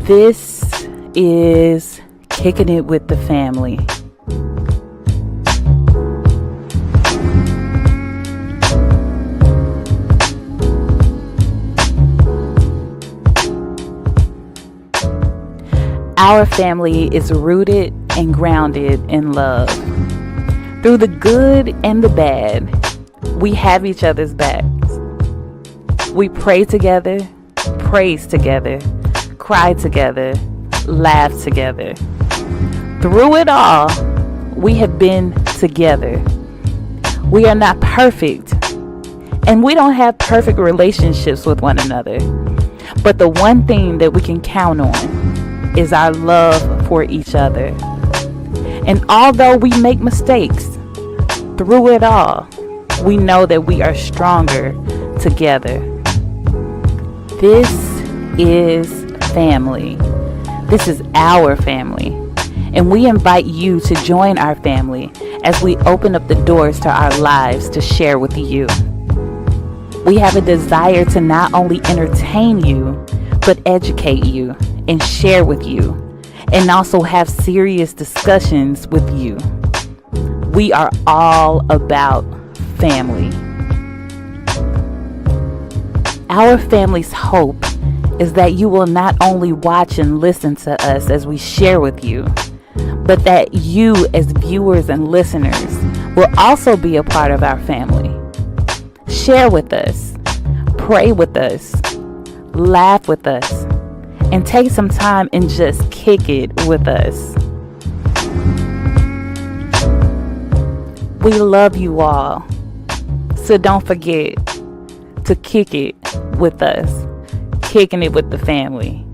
This is Kicking It with the Family. Our family is rooted and grounded in love. Through the good and the bad, we have each other's backs. We pray together, praise together, cry together, laugh together. Through it all, we have been together. We are not perfect, and we don't have perfect relationships with one another. But the one thing that we can count on is our love for each other. And although we make mistakes, through it all, we know that we are stronger together. This is family. This is our family. And we invite you to join our family as we open up the doors to our lives to share with you. We have a desire to not only entertain you, but educate you and share with you, and also have serious discussions with you. We are all about family. Our family's hope is that you will not only watch and listen to us as we share with you, but that you as viewers and listeners will also be a part of our family. Share with us, pray with us, laugh with us, and take some time and just kick it with us. We love you all, so don't forget to kick it with us, kicking it with the family.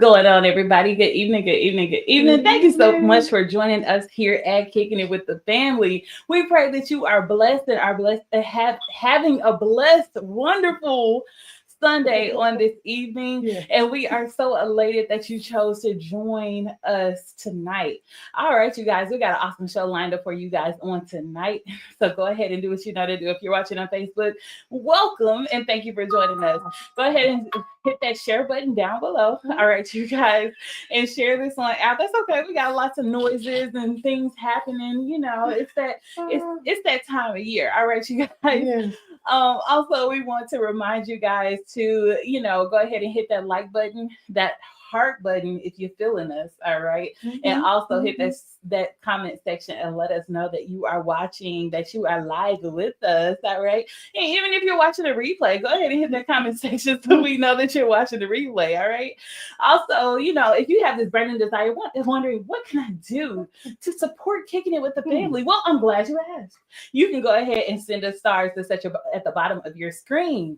going on, everybody? Good evening, good evening, good evening. Thank you so much for joining us here at Kicking It with the Family. We pray that you are blessed and are blessed and having a blessed, wonderful Sunday on this evening. Yeah. And we are so elated that you chose to join us tonight. All right, you guys, we got an awesome show lined up for you guys on tonight. So go ahead and do what you know to do. If you're watching on Facebook, welcome and thank you for joining us. Go ahead and hit that share button down below. All right, you guys, and share this on out. That's okay. We got lots of noises and things happening. You know, it's that time of year. All right, you guys. Yes. Also, we want to remind you guys to, go ahead and hit that like button, that heart button if you're feeling us, all right? And also hit that comment section and let us know that you are watching, that you are live with us, all right? And even if you're watching a replay, go ahead and hit that comment section so we know that you're watching the replay, all right? Also, if you have this burning desire, wondering what can I do to support Kicking It with the Family? Well, I'm glad you asked. You can go ahead and send us stars that's at the bottom of your screen.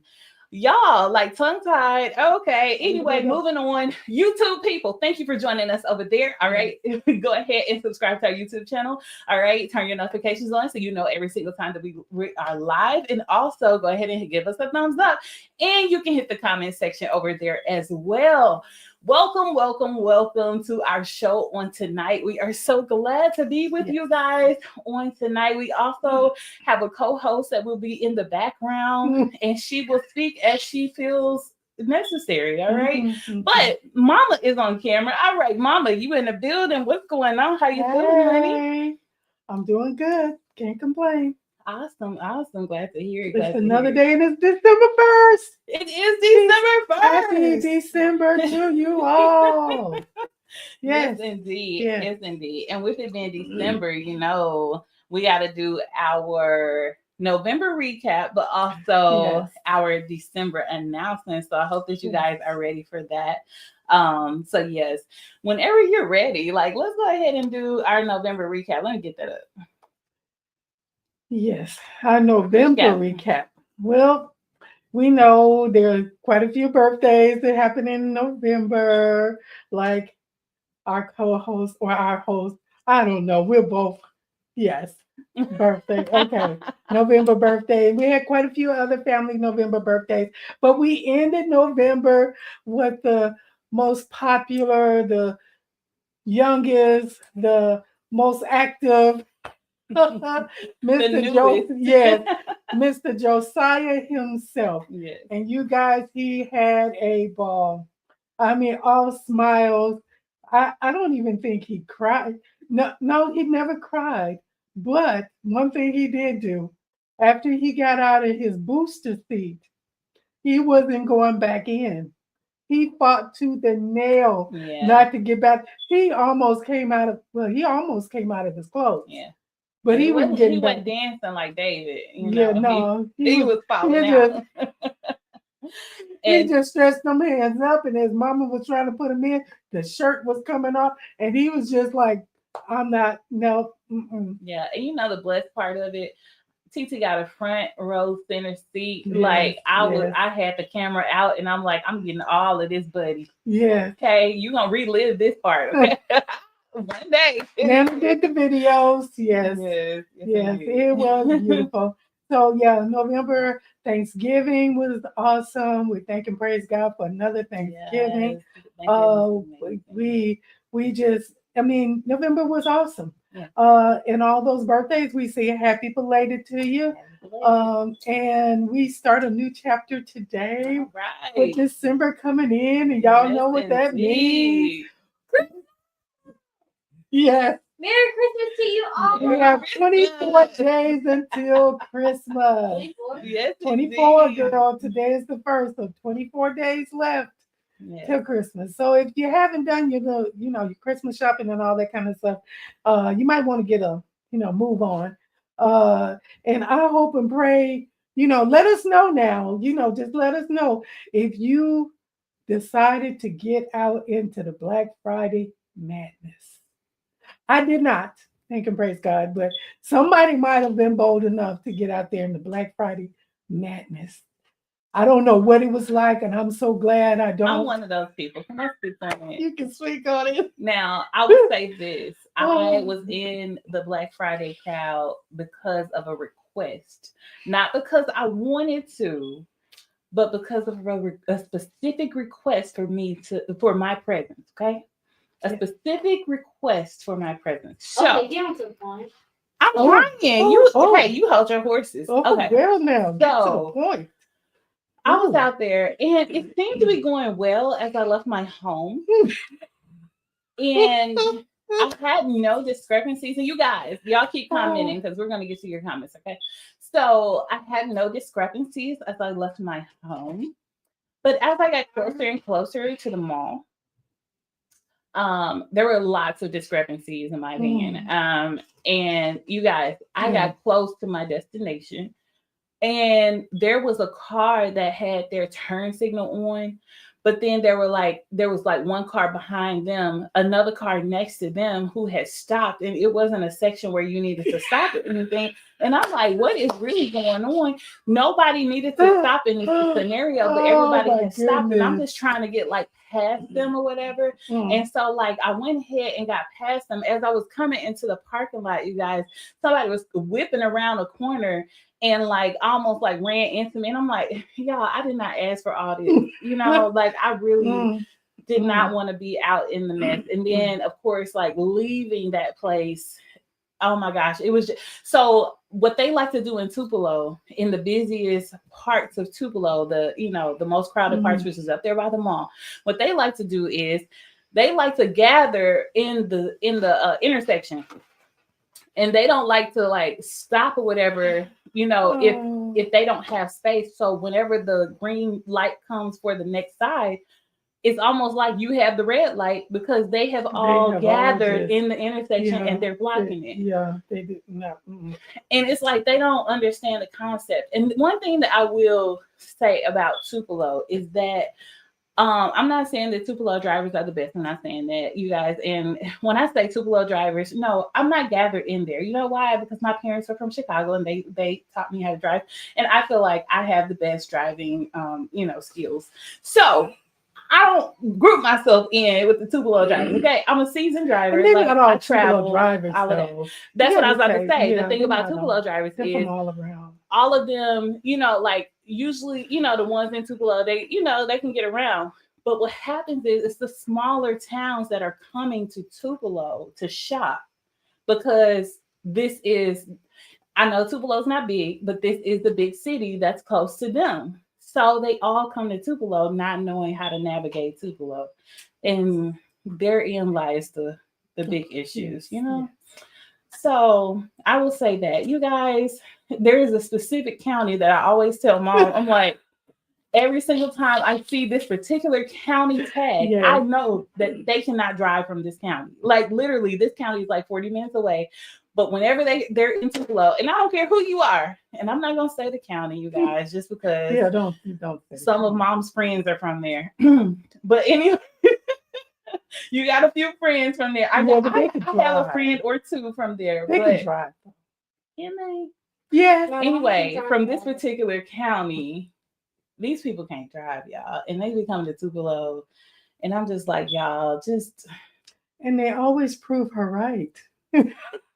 Y'all like tongue tied. Okay. Anyway, moving on. YouTube people, thank you for joining us over there. All right. Go ahead and subscribe to our YouTube channel. All right. Turn your notifications on so you know every single time that we are live. And also go ahead and give us a thumbs up. And you can hit the comment section over there as well. Welcome, welcome, welcome to our show on tonight. We are so glad to be with you guys on tonight. We also have a co-host that will be in the background and she will speak as she feels necessary. All right. But Mama is on camera. All right, Mama, you in the building. What's going on? How you feeling, honey? I'm doing good. Can't complain. Awesome. Glad to hear it. It's another day and it's December 1st. It is December 1st. Happy December to you all. Yes, indeed. Yes, indeed. And with it being December, we got to do our November recap, but also our December announcement. So I hope that you guys are ready for that. So yes, whenever you're ready, let's go ahead and do our November recap. Let me get that up. Yes, our November recap. Well, we know there are quite a few birthdays that happen in November, like our co-host or our host. I don't know. We're both, birthday. Okay. November birthday. We had quite a few other family November birthdays, but we ended November with the most popular, the youngest, the most active, Mr. Josiah himself. Yes. And you guys, he had a ball. I mean, all smiles. I don't even think he cried. No, he never cried. But one thing he did do, after he got out of his booster seat, he wasn't going back in. He fought tooth and nail not to get back. He almost came out of his clothes. Yeah. But he went dancing like David. He was falling out. He just stretched them hands up, and his mama was trying to put him in. The shirt was coming off, and he was just like, "I'm not, no." Yeah, and the blessed part of it, TT got a front row center seat. Yes, I had the camera out, and I'm like, I'm getting all of this, buddy. Yeah. Okay, you gonna relive this part. Okay? One day. Nana did the videos. Yes. It was beautiful. So November Thanksgiving was awesome. We thank and praise God for another Thanksgiving. We just, November was awesome. Yeah. And all those birthdays, we say happy belated to you. And we start a new chapter today. Right. With December coming in, and y'all know what that means. Yes. Merry Christmas to you all. We have 24 days until Christmas. Yes, 24, girl. Today is the first, so 24 days left till Christmas. So if you haven't done your Christmas shopping and all that kind of stuff, you might want to get a move on. And I hope and pray, let us know now. Just let us know if you decided to get out into the Black Friday madness. I did not, thank and praise God, but somebody might have been bold enough to get out there in the Black Friday madness. I don't know what it was like, and I'm so glad I don't. I'm one of those people. Can I speak on it? You can speak on it. Now, I would say this. I Oh. was in the Black Friday crowd because of a request, not because I wanted to, but because of a specific request for my presence. Okay, a specific request for my presence. So Okay, get on to the point. I'm trying. Hey, you hold your horses. Oh, Okay. well, now get to the So point. I was out there, and it seemed to be going well as I left my home, and I had no discrepancies. And you guys, y'all keep commenting because we're going to get to your comments, okay? So I had no discrepancies as I left my home. But as I got closer and closer to the mall, there were lots of discrepancies in my opinion. And you guys, I got close to my destination, and there was a car that had their turn signal on. But then there was like one car behind them, another car next to them who had stopped, and it wasn't a section where you needed to stop or anything. And I'm like, what is really going on? Nobody needed to stop in this scenario, but everybody had stopped, and I'm just trying to get like past them or whatever. And so like I went ahead and got past them. As I was coming into the parking lot, you guys, somebody was whipping around a corner and like almost like ran into me. And I'm like, y'all, I did not ask for all this. You know, like I really did not want to be out in the mess. And then of course, like leaving that place, oh my gosh, it was just, so what they like to do in Tupelo, in the busiest parts of Tupelo, the most crowded parts, which is up there by the mall, what they like to do is they like to gather in the intersection. And they don't like to like stop or whatever, if they don't have space. So whenever the green light comes for the next side, it's almost like you have the red light because they have all gathered in the intersection and they're blocking it. Yeah, they did not. And it's like they don't understand the concept. And one thing that I will say about Tupelo is that I'm not saying that Tupelo drivers are the best. I'm not saying that, you guys. And when I say Tupelo drivers, no, I'm not gathered in there. You know why? Because my parents are from Chicago and they taught me how to drive. And I feel like I have the best driving, skills. So I don't group myself in with the Tupelo drivers. Okay, I'm a seasoned driver. Like, not all I travel drivers. All of that. That's what I was about to say. The thing about Tupelo drivers is all around. All of them, like usually, the ones in Tupelo, they can get around. But what happens is it's the smaller towns that are coming to Tupelo to shop because this is, I know Tupelo's not big, but this is the big city that's close to them. So they all come to Tupelo not knowing how to navigate Tupelo. And therein lies the big issues, So I will say that, you guys, there is a specific county that I always tell Mom, I'm like, every single time I see this particular county tag, I know that they cannot drive from this county. Like literally, this county is like 40 minutes away. But whenever they're in Tupelo, and I don't care who you are, and I'm not gonna say the county, you guys, just because don't some of Mom's friends are from there. But anyway, you got a few friends from there. I have a friend or two from there. They can drive. Can they? Yeah. Anyway, from this particular county, these people can't drive, y'all, and they be coming to Tupelo, and I'm just like, y'all, just. And they always prove her right.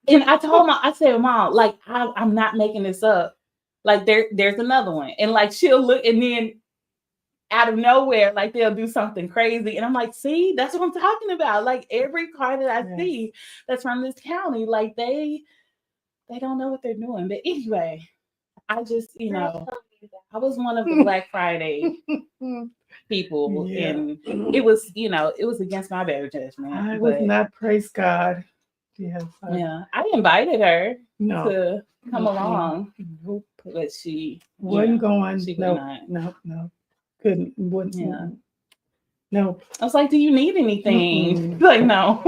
And I told Mom, I said, Mom, like, I'm not making this up. Like, there's another one. And like, she'll look, and then out of nowhere, like, they'll do something crazy. And I'm like, see, that's what I'm talking about. Like, every car that I see that's from this county, like, they don't know what they're doing. But anyway, I just, I was one of the Black Friday people. And it was, it was against my better judgment. I was not, praise God. Yes. I invited her to come along, but she wasn't going. She no, couldn't. Wouldn't. Yeah. No. I was like, "Do you need anything?" Like, no.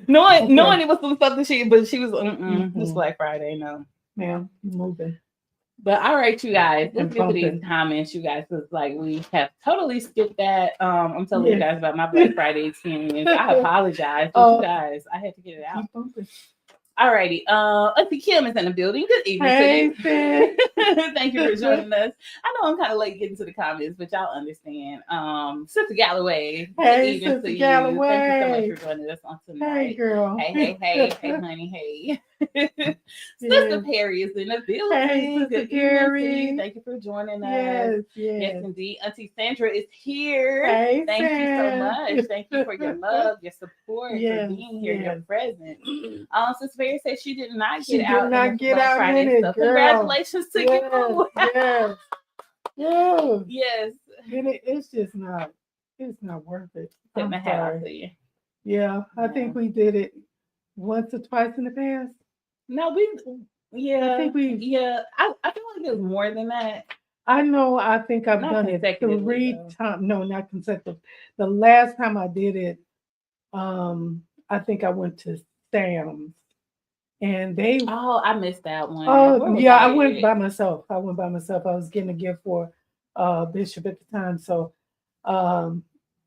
knowing it was some stuff that but she was. It's Black Friday, no. Ma'am, moving. But all right, you guys, let's get to these comments. You guys, it's like we have totally skipped that. I'm telling you guys about my Black Friday experience. I apologize, but you guys, I had to get it out. Alrighty. Auntie Kim is in the building. Good evening Hey, to sis. you. Thank you for joining us. I know I'm kind of late getting to the comments, but y'all understand. Sister Galloway. Good Hey, evening Sister to you. Galloway. Thank you so much for joining us on tonight. Hey, girl. Hey, honey, hey. Sister Yes. Perry is in the building. Hey, Sister Good Perry. evening to you. Thank you for joining us. Yes, Yes, yes. indeed. Auntie Sandra is here. Hey, Thank you so Sam. much. Thank you for your love, your support, Yes, for being here, your yes. presence. Sister Perry said she did not She get did out not in the get Black out Friday in it, stuff. girl. Congratulations to Yes, you. yes. Yeah. Yes. And it's just not, it's not worth it. Tip I'm my hat off sorry. to you. Yeah, I think we did it once or twice in the past. No, I think we. I feel like it was more than that. I know. I think I've Not done it consecutively, 3 times. No, not consecutive. The last time I did it, I think I went to Sam's, and they. Oh, I missed that one. Oh Where was yeah, I I went at? by myself. I went by myself. I was getting a gift for Bishop at the time, so um,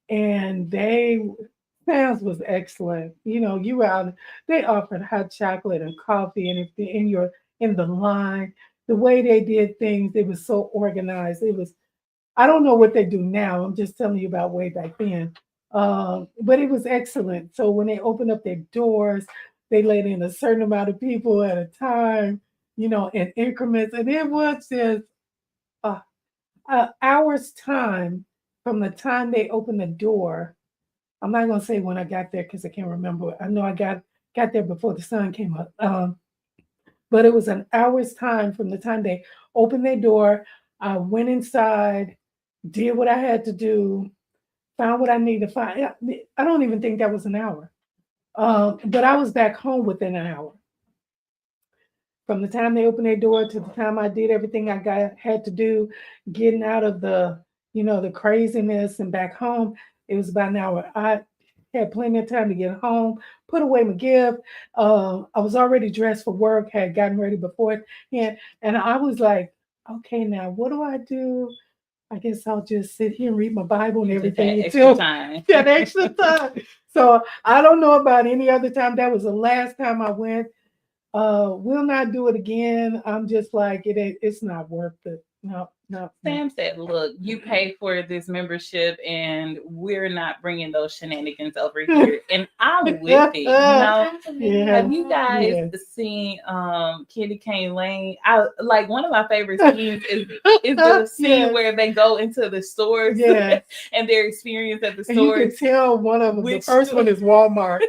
and they Sam's was excellent. You know, you were out. They offered hot chocolate and coffee, and if you're in the line, the way they did things, it was so organized. It was. I don't know what they do now. I'm just telling you about way back then. But it was excellent. So when they opened up their doors, they let in a certain amount of people at a time, you know, in increments, and it was just uh, hours time from the time they opened the door. I'm not gonna say when I got there because I can't remember. I know I got there before the sun came up. But it was an hour's time from the time they opened their door. I went inside, did what I had to do, found what I needed to find. I don't even think that was an hour. But I was back home within an hour. From the time they opened their door to the time I did everything had to do, getting out of the craziness and back home, it was about an hour. I had plenty of time to get home, put away my gift. I was already dressed for work, had gotten ready beforehand, and I was like, okay, now what do I do? I guess I'll just sit here and read my Bible and everything extra until time. that extra time. So I don't know about any other time. That was the last time I went. We'll not do it again. I'm just like it's not worth it. No. Sam said, "Look, you pay for this membership, and we're not bringing those shenanigans over here." And I'm with it. Yeah. Have you guys seen Candy Cane Lane? I like one of my favorite scenes is the scene where they go into the stores and their experience at the stores. You can tell one of them. The first one is Walmart.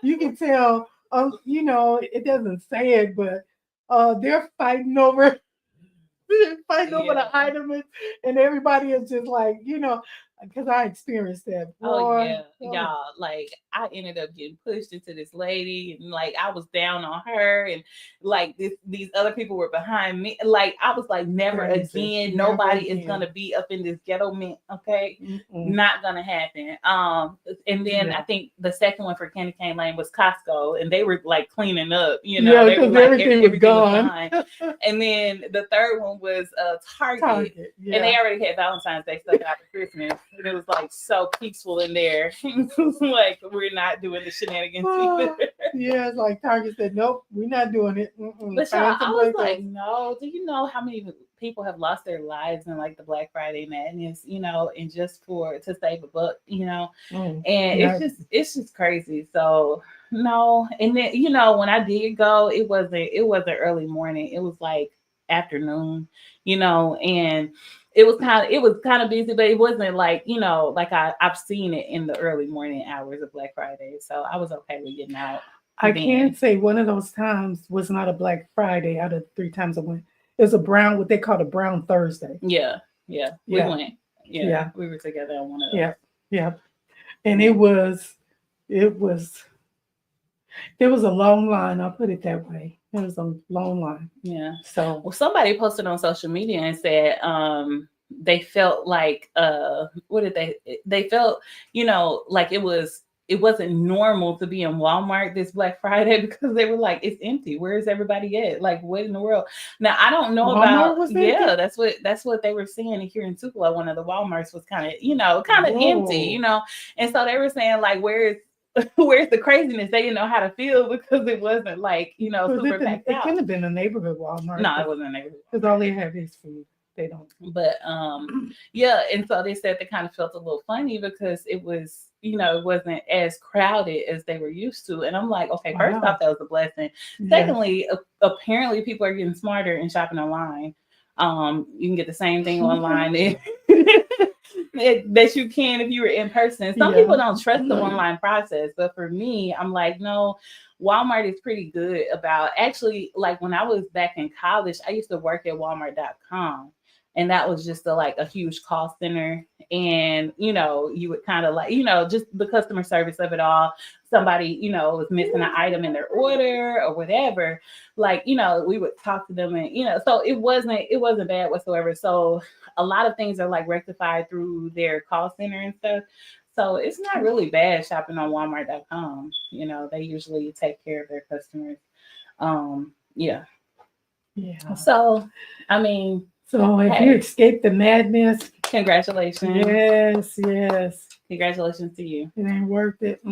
You can tell. It doesn't say it, but they're fighting over. Over the item, and everybody is just like, because I experienced that. Y'all, like I ended up getting pushed into this lady, and like I was down on her, and like these other people were behind me. Like I was like, never again. Nobody is gonna be up in this ghetto mint, okay? Not gonna happen. And then I think the second one for Candy Cane Lane was Costco, and they were like cleaning up, they were like everything was gone. And then the third one was Target. And they already had Valentine's Day stuff after Christmas, and it was like so peaceful in there. Like we're not doing the shenanigans. Yeah, it's like Target said, nope, we're not doing it. But I was like, no. Do you know how many people have lost their lives in like the Black Friday madness? And just to save a buck, and it's just crazy. So no, and then when I did go, it wasn't early morning. It was like afternoon, and it was kind of busy, but it wasn't like like I've seen it in the early morning hours of Black Friday. So I was okay with getting out. I can't say one of those times was not a Black Friday out of 3 times I went. It was what they called a Brown Thursday. Yeah. We went. Yeah, we were together on one of those. Yeah. And it was there was a long line. I'll put it that way. There was a long line. Yeah. So somebody posted on social media and said they felt like what did they felt like it wasn't normal to be in Walmart this Black Friday because they were like, it's empty. Where's everybody at? Like, what in the world? Now I don't know Walmart about that's what they were saying here in Tupelo. One of the Walmarts was kind of empty, and so they were saying like, where is where's the craziness? They didn't know how to feel because it wasn't like, super packed It out. couldn't have been a neighborhood Walmart. No, it wasn't a neighborhood. Because all they have is food. They don't. But yeah, and so they said they kind of felt a little funny because it was, it wasn't as crowded as they were used to. And I'm like, okay, first off, that was a blessing. Secondly, apparently people are getting smarter and shopping online. You can get the same thing online that you can if you were in person. Some people don't trust the online process, but for me, I'm like, no, Walmart is pretty good about actually, like when I was back in college, I used to work at Walmart.com. And that was just a huge call center. And, you would kind of just the customer service of it all. Somebody, was missing an item in their order or whatever. We would talk to them and, so it wasn't bad whatsoever. So a lot of things are rectified through their call center and stuff. So it's not really bad shopping on Walmart.com. They usually take care of their customers. Yeah. So, I mean, so if you escape the madness, congratulations. Yes. Congratulations to you. It ain't worth it.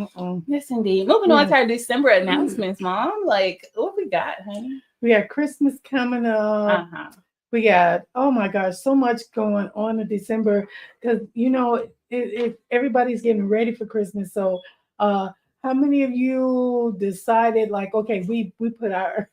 Yes, indeed. Moving on to our December announcements, Mom. What we got, honey? We got Christmas coming up. We got, oh my gosh, so much going on in December because, everybody's getting ready for Christmas. So how many of you decided okay, we put our...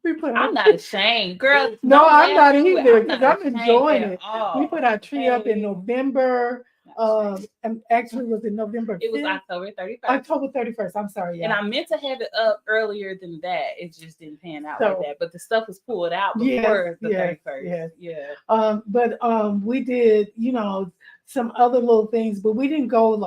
I'm not ashamed, girl. No, I'm not either because I'm enjoying it. We put our tree up in November. And actually, was it November 5th? It was October 31st. October 31st. I'm sorry, and I meant to have it up earlier than that. It just didn't pan out like that. But the stuff was pulled out before the 31st. But we did, some other little things, but we didn't go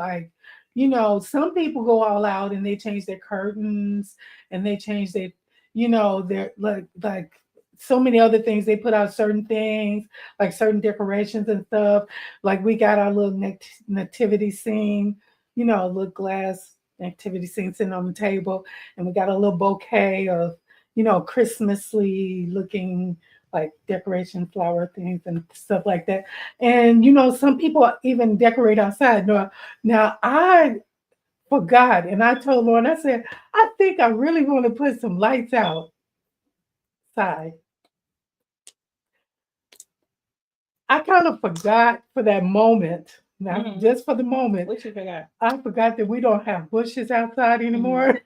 some people go all out and they change their curtains and they change their they're like so many other things. They put out certain things, like certain decorations and stuff. Like we got our little nativity scene, little glass nativity scene sitting on the table. And we got a little bouquet of, Christmassy looking decoration flower things and stuff like that. And, some people even decorate outside. Now I forgot. And I told Lauren, I said, I think I really want to put some lights outside. I kind of forgot for that moment. Now, just for the moment. What you forgot? I forgot that we don't have bushes outside anymore.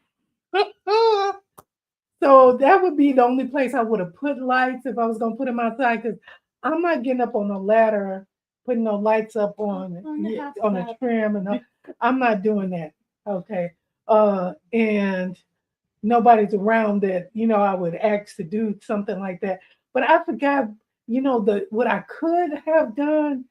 So that would be the only place I would have put lights if I was going to put them outside because I'm not getting up on a ladder, putting no lights up on a trim. And I'm not doing that. Okay. And nobody's around that, I would ask to do something like that. But I forgot, what I could have done,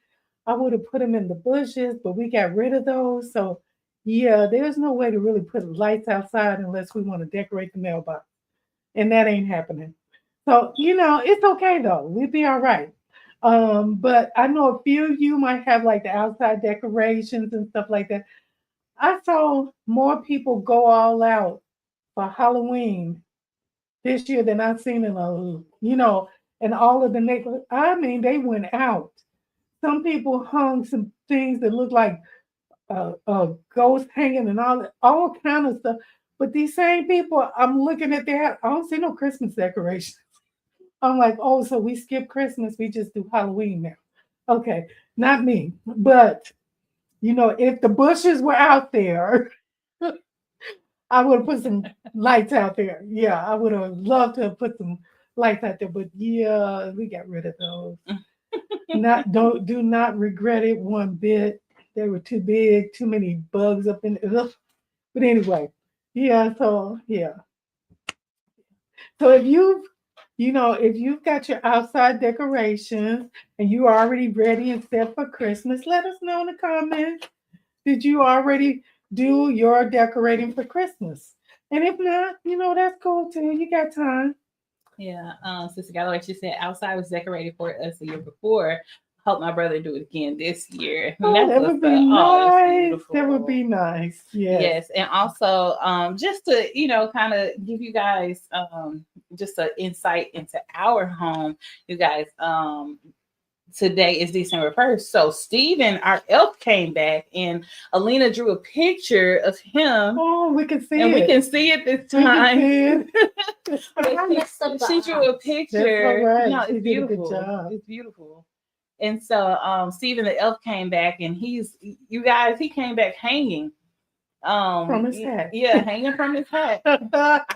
I would have put them in the bushes, but we got rid of those. So there's no way to really put lights outside unless we want to decorate the mailbox. And that ain't happening. So, it's okay though. We'll be all right. But I know a few of you might have the outside decorations and stuff like that. I saw more people go all out for Halloween this year than I've seen in in all of the neighborhood. I mean, they went out. Some people hung some things that looked like ghosts hanging and all kind of stuff. But these same people, I'm looking at I don't see no Christmas decorations. I'm like, oh, so we skip Christmas. We just do Halloween now. Okay, not me. But if the bushes were out there, I would have put some lights out there. Yeah, I would have loved to have put some lights out there. But we got rid of those. Do not regret it one bit. They were too big, too many bugs up in it. But anyway, so if you've got your outside decorations and you're already ready and set for Christmas, let us know in the comments. Did you already do your decorating for Christmas? And if not, that's cool too. You got time. Yeah. Sister Galloway, she said outside was decorated for us the year before. Hope my brother do it again this year. That would be nice. That would be nice. Yes. And also, just to, kind of give you guys just an insight into our home, you guys, today is December 1st. So Steven, our elf, came back and Alina drew a picture of him. Oh, we can see and it. we can see it this We can time. see it. I messed up the She drew a eyes. picture. That's all right. No, She it's did a good beautiful. job. It's beautiful. And so Steven the elf came back and you guys, he came back hanging. From his hat. Yeah, hanging from his hat. I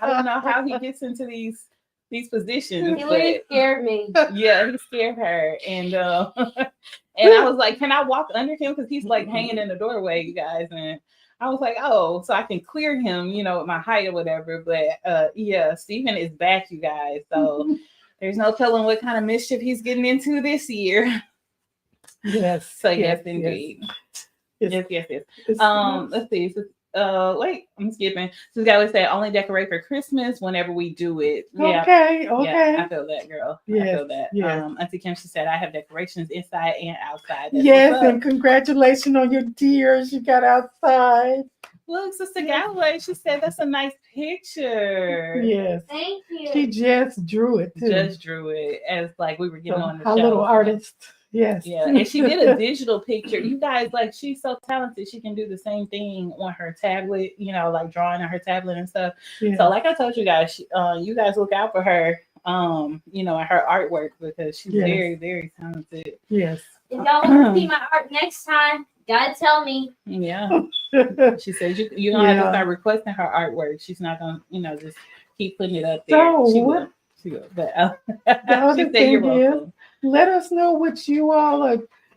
don't know how he gets into these positions. He really scared me. Yeah, he scared her. And and I was like, can I walk under him? Because he's like hanging in the doorway, you guys. And I was like, oh, so I can clear him, with my height or whatever. But yeah, Steven is back, you guys. So there's no telling what kind of mischief he's getting into this year. Yes. So yes, indeed. Yes. Let's see. So, wait, I'm skipping. So we always say only decorate for Christmas whenever we do it. Yeah. Okay. Yeah, I feel that, girl. Yes, I feel that. yes. Auntie Kim, she said I have decorations inside and outside. That's Yes, what's up. and congratulations on your deers you got outside. Look, Sister Galloway, she said that's a nice picture. Yes. Thank you. She just drew it too. Just drew it as like we were getting on the our show. little artist. Yes. Yeah, and she did a digital picture. You guys, like, she's so talented. She can do the same thing on her tablet, like drawing on her tablet and stuff. Yeah. So, like I told you guys, you guys look out for her, and her artwork because she's Yes. very, very talented. Yes. If y'all want to see my art next time, gotta tell me. Yeah. She says you're gonna have to start requesting her artwork. She's not gonna, just keep putting it up there. So, she will. But the other she said thing you're welcome. is, let us know what you all are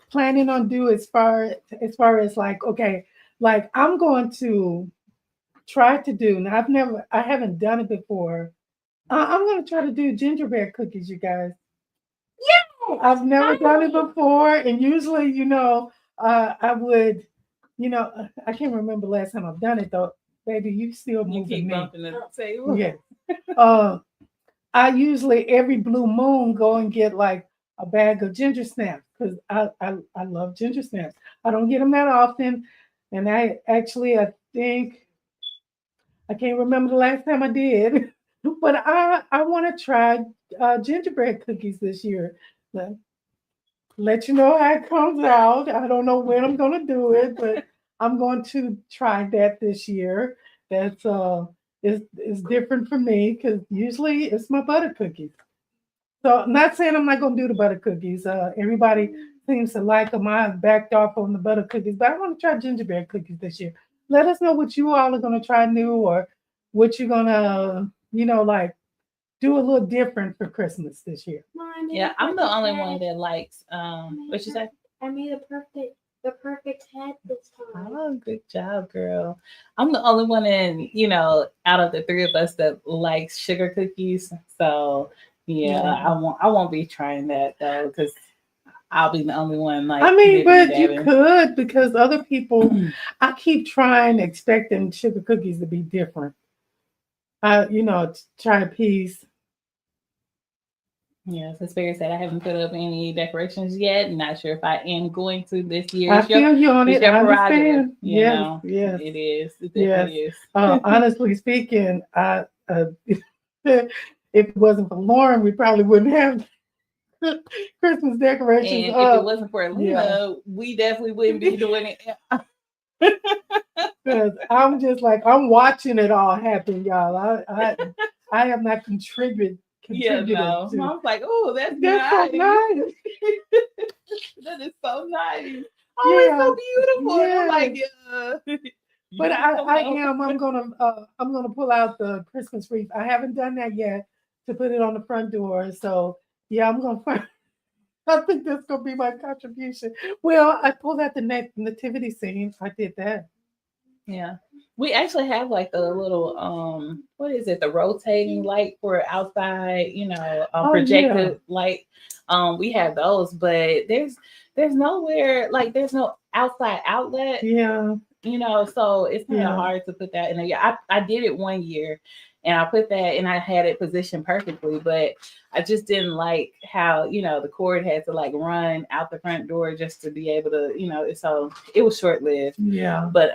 planning on do as far as like, okay, like I'm going to try to do. Now I haven't done it before. I'm going to try to do gingerbread cookies, you guys. Yeah. I've never done it before, and usually, I would, I can't remember last time I've done it though. Baby, you still You moving keep me. bumping the table. Yeah. I usually every blue moon go and get like a bag of ginger snaps because I love ginger snaps. I don't get them that often, and I think I can't remember the last time I did, but I want to try gingerbread cookies this year. Let you know how it comes out. I don't know when I'm going to do it, but I'm going to try that this year. That's is different for me because usually it's my butter cookies. So I'm not saying I'm not going to do the butter cookies. Everybody seems to like them. I backed off on the butter cookies, but I want to try gingerbread cookies this year. Let us know what you all are going to try new or what you're going to, like do a little different for Christmas this year. Yeah, I'm the only one that likes, what you say? I made the perfect head this time. Oh, good job, girl. I'm the only one out of the three of us that likes sugar cookies. So yeah. I won't be trying that though, because I'll be the only one like. I mean, but you could because other people. I keep trying, expecting sugar cookies to be different. Try a piece. Yes, as Barry said, I haven't put up any decorations yet. Not sure if I am going to this year. I feel you on it. I understand. Yes, it is. It definitely is. Honestly speaking, if it wasn't for Lauren, we probably wouldn't have Christmas decorations. And if it wasn't for Alina, we definitely wouldn't be doing it. Because I'm just like I'm watching it all happen, y'all. I have not contributed. No. Mom's like, oh, that's nice. So nice. That is so nice. Oh, it's so beautiful. Yes. I'm like, but I'm gonna pull out the Christmas wreath. I haven't done that yet to put it on the front door. So yeah, I'm gonna find. I think that's gonna be my contribution. Well, I pulled out the nativity scene. I did that. Yeah. We actually have like the little what is it? The rotating light for outside, projected light. We have those, but there's nowhere like there's no outside outlet. Yeah. So it's kind of hard to put that in there. I did it one year and I put that and I had it positioned perfectly, but I just didn't like how, the cord had to like run out the front door just to be able to, so it was short-lived. Yeah. But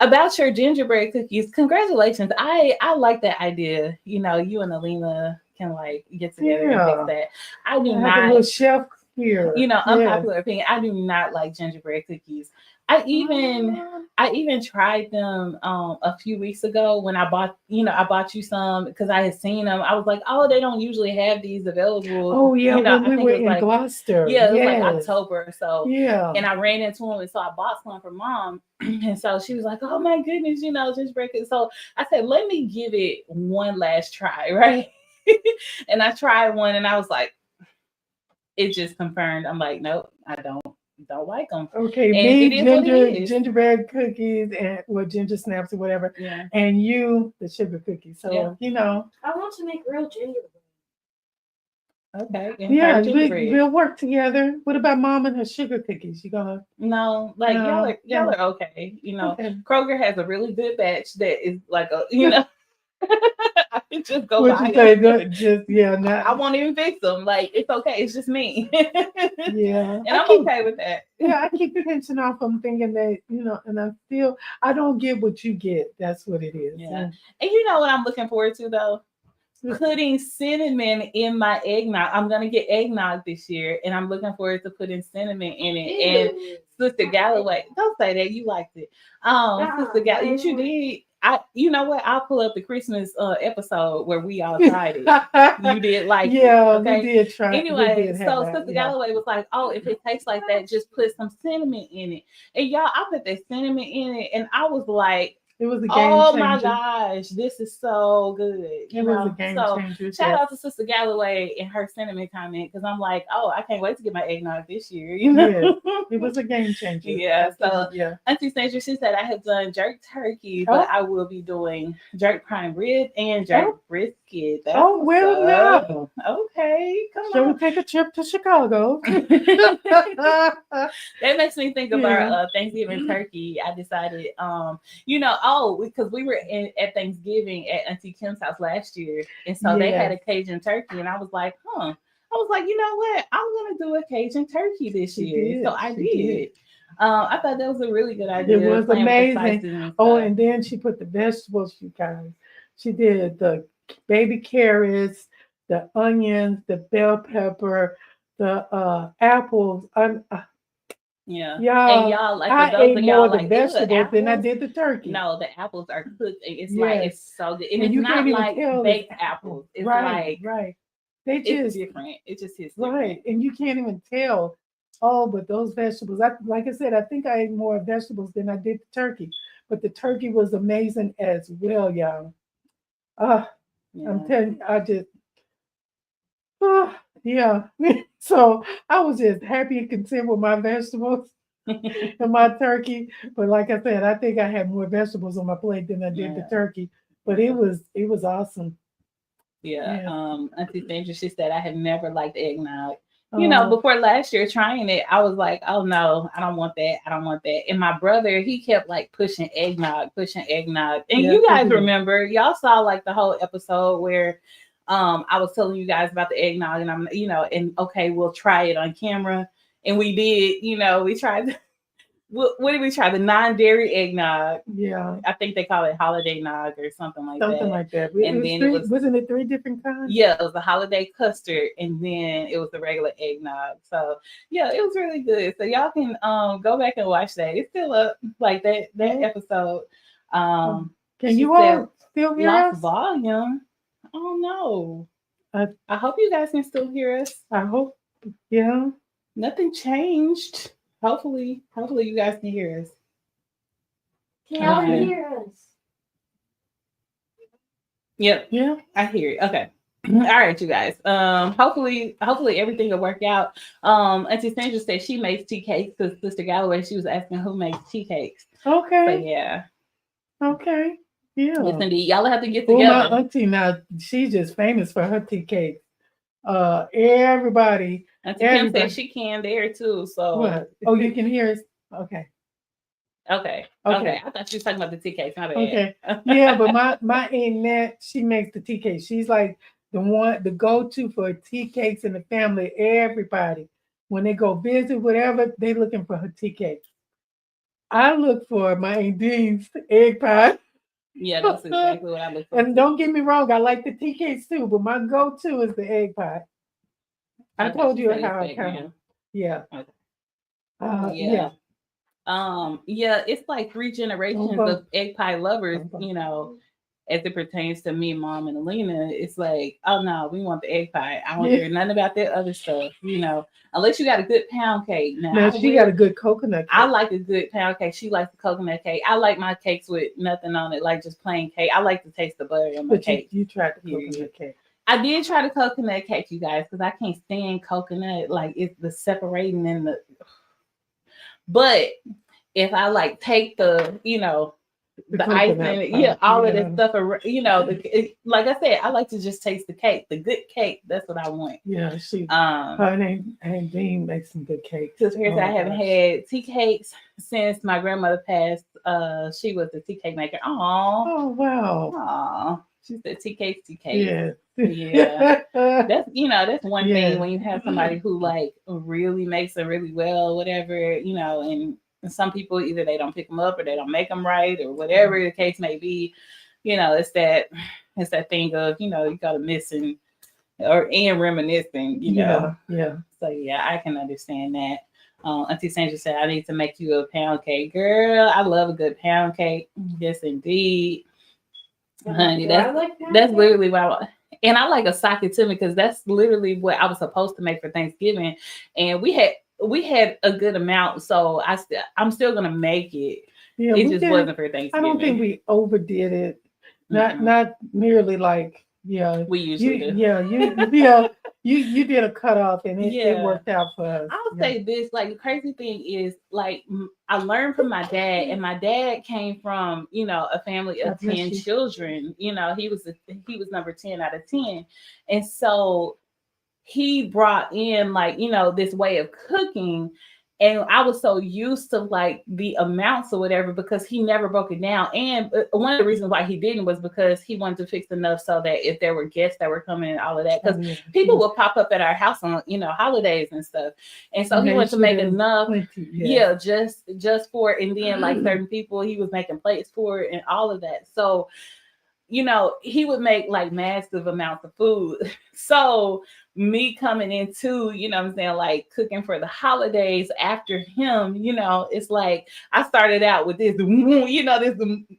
about your gingerbread cookies, congratulations. I like that idea. You and Alina can like get together and fix that. I do not. A little chef, Here. Unpopular opinion. I do not like gingerbread cookies. I even tried them a few weeks ago when I bought you some because I had seen them. I was like, oh, they don't usually have these available. Oh yeah, when I we think were it was in like Gloucester. yeah, it was like Yes. October or so. Yeah. And I ran into them, and so I bought some for Mom. And so she was like, oh my goodness, gingerbread cookies. So I said, let me give it one last try, right? And I tried one, and I was like, it just confirmed. I'm like, nope, I don't like them. Okay, And me it is what it is. gingerbread cookies and ginger snaps or whatever. Yeah. And you the sugar cookies. So I want to make real gingerbread. Okay. Yeah, we'll work together. What about Mom and her sugar cookies? You gonna? No, like No, y'all are okay. Okay. Kroger has a really good batch that is like a I can just go What buy you say? them. I won't even fix them. Like it's okay. It's just me. Yeah, And I'm okay with that. Yeah, I keep pinching off. I'm thinking that and I don't get what you get. That's what it is. Yeah. And you know what I'm looking forward to though? Putting cinnamon in my eggnog. I'm gonna get eggnog this year, and I'm looking forward to putting cinnamon in it. And Sister Galloway, don't say that you liked it. Sister Galloway, you did. You know what? I'll pull up the Christmas episode where we all tried it. You did like it. Okay? We did try. Anyway, so Sister Galloway was like, "Oh, if it tastes like that, just put some cinnamon in it." And y'all, I put that cinnamon in it, and I was like, it was a game oh changer. My gosh, this is so good. It was a game changer. Shout out to Sister Galloway and her cinnamon comment because I'm like, oh, I can't wait to get my eggnog this year. Yeah, it was a game changer. Yeah. So Auntie Sandra, she said I have done jerk turkey, but I will be doing jerk prime rib and jerk brisket. That's now. Okay, come on. Shall we take a trip to Chicago? That makes me think of our Thanksgiving turkey. I decided, because we were at Thanksgiving at Auntie Kim's house last year, and so they had a Cajun turkey, and I was like, I was like, you know what? I'm gonna do a Cajun turkey this year. So I did. I thought that was a really good idea. It was amazing. And then she put the vegetables, you guys. She did the baby carrots, the onions, the bell pepper, the apples. Yeah. And y'all, like I for those ate of more y'all of the like vegetables than I did the turkey. No, the apples are cooked. It's like it's so good. And it's you not like baked apples. It's right. It's different. It just is different. Right. And you can't even tell. Oh, but those vegetables, like I said, I think I ate more vegetables than I did the turkey. But the turkey was amazing as well, y'all. I'm telling you, I just so I was just happy and content with my vegetables and my turkey. But like I said, I think I had more vegetables on my plate than I did the turkey. But it was awesome. Auntie Sandra, she said I had never liked eggnog. Before last year trying it, I was like, oh no, I don't want that. I don't want that. And my brother, he kept like pushing eggnog. And you guys remember, y'all saw like the whole episode where I was telling you guys about the eggnog, and I'm, and okay, we'll try it on camera. And we did, we tried. What did we try? The non-dairy eggnog. Yeah. I think they call it holiday nog or something like that. Something like that. And then wasn't it 3 different kinds? Yeah, it was the holiday custard, and then it was the regular eggnog. So yeah, it was really good. So y'all can go back and watch that. It's still up, like that episode. Can you all still hear us? Volume. Oh no. I hope you guys can still hear us. I hope. Yeah. Nothing changed. Hopefully you guys can hear us. Can y'all hear us? Yep. Yeah. I hear it. Okay. All right, you guys. Hopefully everything will work out. Auntie Sandra said she makes tea cakes because Sister Galloway, she was asking who makes tea cakes. Okay. So yeah. Okay. Yeah. Yes, indeed. Y'all have to get together. My auntie now, she's just famous for her tea cakes. Everybody. Auntie Kim said she can there too. So what? Oh, you can hear us? Okay. Okay. I thought you was talking about the tea cakes. My bad. Okay. Yeah, but my Aunt Nat, she makes the tea cakes. She's like the go-to for tea cakes in the family. Everybody, when they go visit, whatever, they looking for her tea cakes. I look for my Aunt Dean's egg pie. Yeah, that's exactly what I look for. And don't get me wrong, I like the tea cakes too, but my go-to is the egg pie. I told you how I come. Yeah. Okay. Yeah. Yeah, it's like 3 generations of egg pie lovers, as it pertains to me, mom, and Alina. It's like, oh no, we want the egg pie. I don't hear nothing about that other stuff, unless you got a good pound cake. Now she got a good coconut cake. I like a good pound cake. She likes the coconut cake. I like my cakes with nothing on it, like just plain cake. I like to taste the butter in my cake. You tried the coconut cake. I did try the coconut cake, you guys, because I can't stand coconut. Like, it's the separating and the. But if I like take the icing, all of that stuff, like I said, I like to just taste the cake, the good cake. That's what I want. Yeah, her and Dean makes some good cakes. I haven't had tea cakes since my grandmother passed. She was the tea cake maker. Oh wow. Aw. She said tea cakes. Yeah. Yeah. That's one thing when you have somebody who like really makes it really well, whatever, and some people either they don't pick them up or they don't make them right or whatever the case may be. It's that thing of, you got to missing and reminiscing, Yeah. So yeah, I can understand that. Auntie Sandra said, I need to make you a pound cake. Girl, I love a good pound cake. Yes, indeed. Honey, that's literally what I want. And I like a socket too, because that's literally what I was supposed to make for Thanksgiving. And we had a good amount, so I'm still gonna make it. Yeah, it just wasn't for Thanksgiving. I don't think we overdid it. Not merely like we usually do. You did a cutoff and it worked out for us. I'll say this, like the crazy thing is, like I learned from my dad, and my dad came from a family of 10 children. He was number 10 out of 10, and so he brought in this way of cooking. And I was so used to like the amounts or whatever because he never broke it down. And one of the reasons why he didn't was because he wanted to fix enough so that if there were guests that were coming and all of that, because people would pop up at our house on holidays and stuff. And so he wanted to make enough, just for it. And then like certain people he was making plates for it and all of that. So he would make like massive amounts of food. So me coming into, like cooking for the holidays after him, it's like I started out with this, this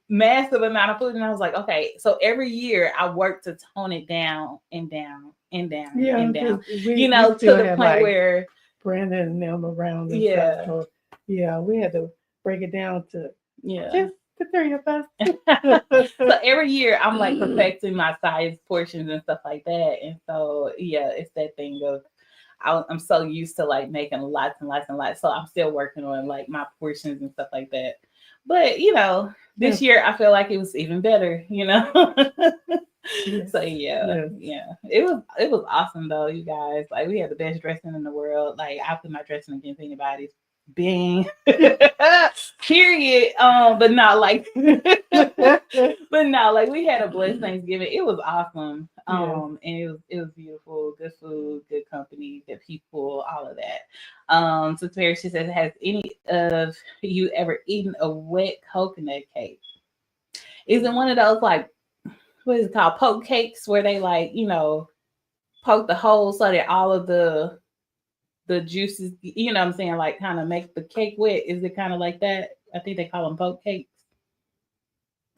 massive amount of food. And I was like, okay, so every year I work to tone it down and down and down and down, to the point where Brandon and them around. And stuff. So, we had to break it down to just the 3 of us. So every year I'm like perfecting my size portions and stuff like that. And so it's that thing of I'm so used to like making lots and lots and lots. So I'm still working on like my portions and stuff like that. But this year I feel like it was even better, So it was awesome though, you guys. Like we had the best dressing in the world. Like I put my dressing against anybody's. Bing. Period. But not like we had a blessed Thanksgiving. It was awesome. And it was beautiful, good food, good company, good people, all of that. So Terry, she says, has any of you ever eaten a wet coconut cake? Is it one of those like what is it called? Poke cakes where they like, poke the hole so that all of the juices, what I'm saying, like kind of make the cake wet. Is it kind of like that? I think they call them poke cakes.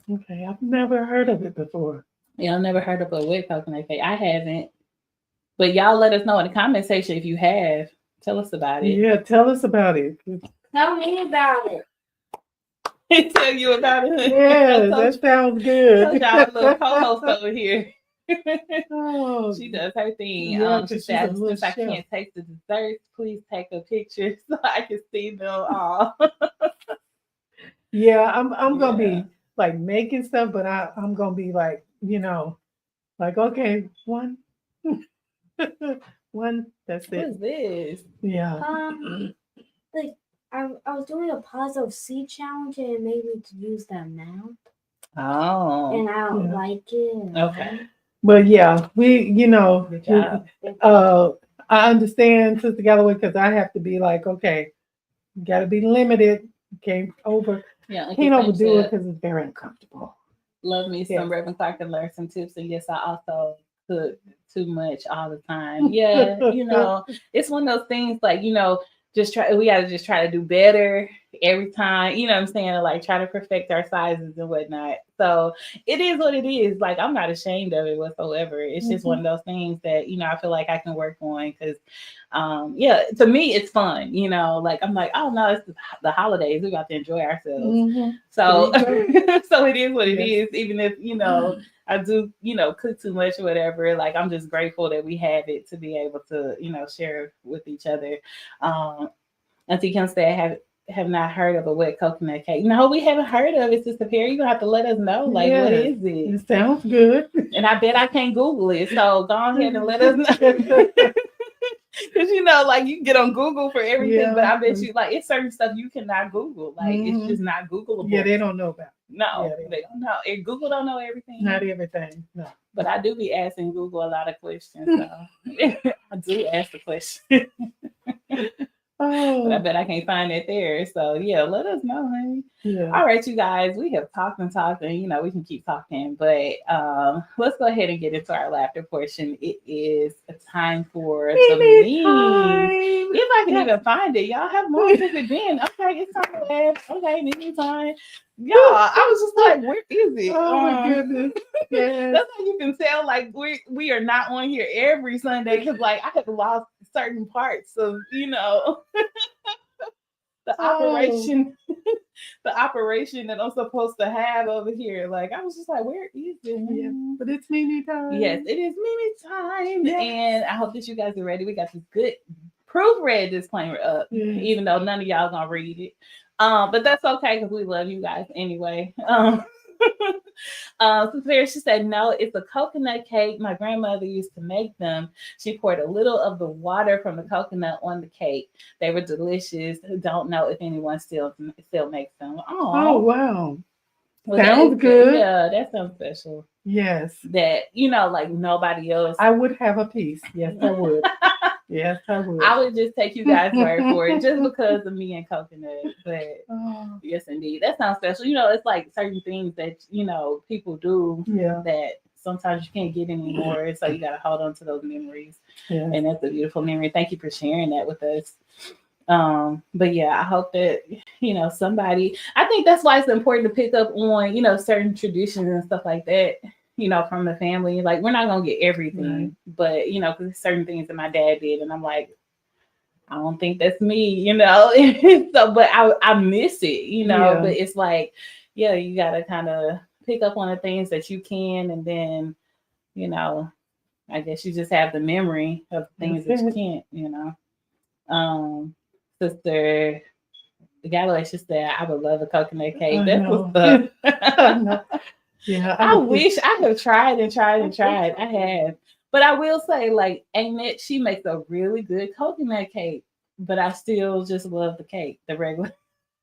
Okay, I've never heard of it before. Yeah, I've never heard of a wet coconut cake. I haven't. But y'all let us know in the comment section if you have. Tell us about it. Yeah, tell us about it. Tell me about it. Tell you about it. Yeah, that sounds good. Y'all a little co-host over here. She does her thing. She said, since I can't take the desserts, please take a picture so I can see them all. I'm gonna be like making stuff, but I'm gonna be like, like okay, one, that's it. What is this? Yeah. Like I was doing a puzzle seed challenge and it made me to use that amount. Oh. And I don't like it. Okay. But good job. I understand, Sister Galloway, because I have to be like, okay, you got to be limited. Can't overdo it because it's very uncomfortable. Love me some Reverend Clark and learn some tips. And yes, I also cook too much all the time. Yeah, it's one of those things like, we gotta just try to do better every time, you know what I'm saying? Like try to perfect our sizes and whatnot. So it is what it is. Like I'm not ashamed of it whatsoever. It's just one of those things that, I feel like I can work on because to me it's fun, like I'm like, oh no, it's the holidays. We're about to enjoy ourselves. So so it is what it is, even if, I do, cook too much or whatever. Like I'm just grateful that we have it to be able to, share with each other. Auntie Kim said, have not heard of a wet coconut cake. No, we haven't heard of it, Sister Perry. You're gonna have to let us know. Like, what is it? It sounds good. And I bet I can't Google it. So go ahead and let us know. Because like you can get on Google for everything, but I bet you like it's certain stuff you cannot Google. Like it's just not Googleable. Yeah, they don't know about it. No, they don't know. And Google don't know everything. Not everything. No. But I do be asking Google a lot of questions. So I do ask the question. But I bet I can't find it there. So yeah, let us know, honey. Yeah. All right, you guys, we have talked and talked, and we can keep talking, but let's go ahead and get into our laughter portion. It is a time for the meme. If I can even find it, y'all have more vivid then. Okay, it's time to laugh. Okay, meme time. Y'all, I was just like, where is it? Oh my goodness. Yes. That's how you can tell like we are not on here every Sunday because like I have lost certain parts of the operation the operation that I'm supposed to have over here. Like I was just like, where is it? Yeah, but it's Mimi time. Yes, it is Mimi time. Yes. And I hope that you guys are ready. We got this good proofread disclaimer up, even though none of y'all gonna read it. But that's okay because we love you guys anyway. So she said, no, it's a coconut cake. My grandmother used to make them. She poured a little of the water from the coconut on the cake. They were delicious. Don't know if anyone still makes them. Oh wow. Well, sounds good. Yeah, that sounds special. Yes. That, like nobody else. I would have a piece. Yes, I would. Yes, I would. I would just take you guys' word for it just because of me and coconut. But yes, indeed. That sounds special. It's like certain things that, people do that sometimes you can't get anymore. So you got to hold on to those memories. Yeah. And that's a beautiful memory. Thank you for sharing that with us. But yeah, I hope that, somebody, I think that's why it's important to pick up on, certain traditions and stuff like that. From the family, like we're not gonna get everything, but because there's certain things that my dad did, and I'm like, I don't think that's me, So, but I miss it, But it's like, you gotta kind of pick up on the things that you can, and then, I guess you just have the memory of things that you can't, Sister Galloway, she said, I would love a coconut cake. That's what's up. Yeah, I wish I have tried and tried and tried. I have. But I will say, like, Annette, she makes a really good coconut cake, but I still just love the cake, the regular.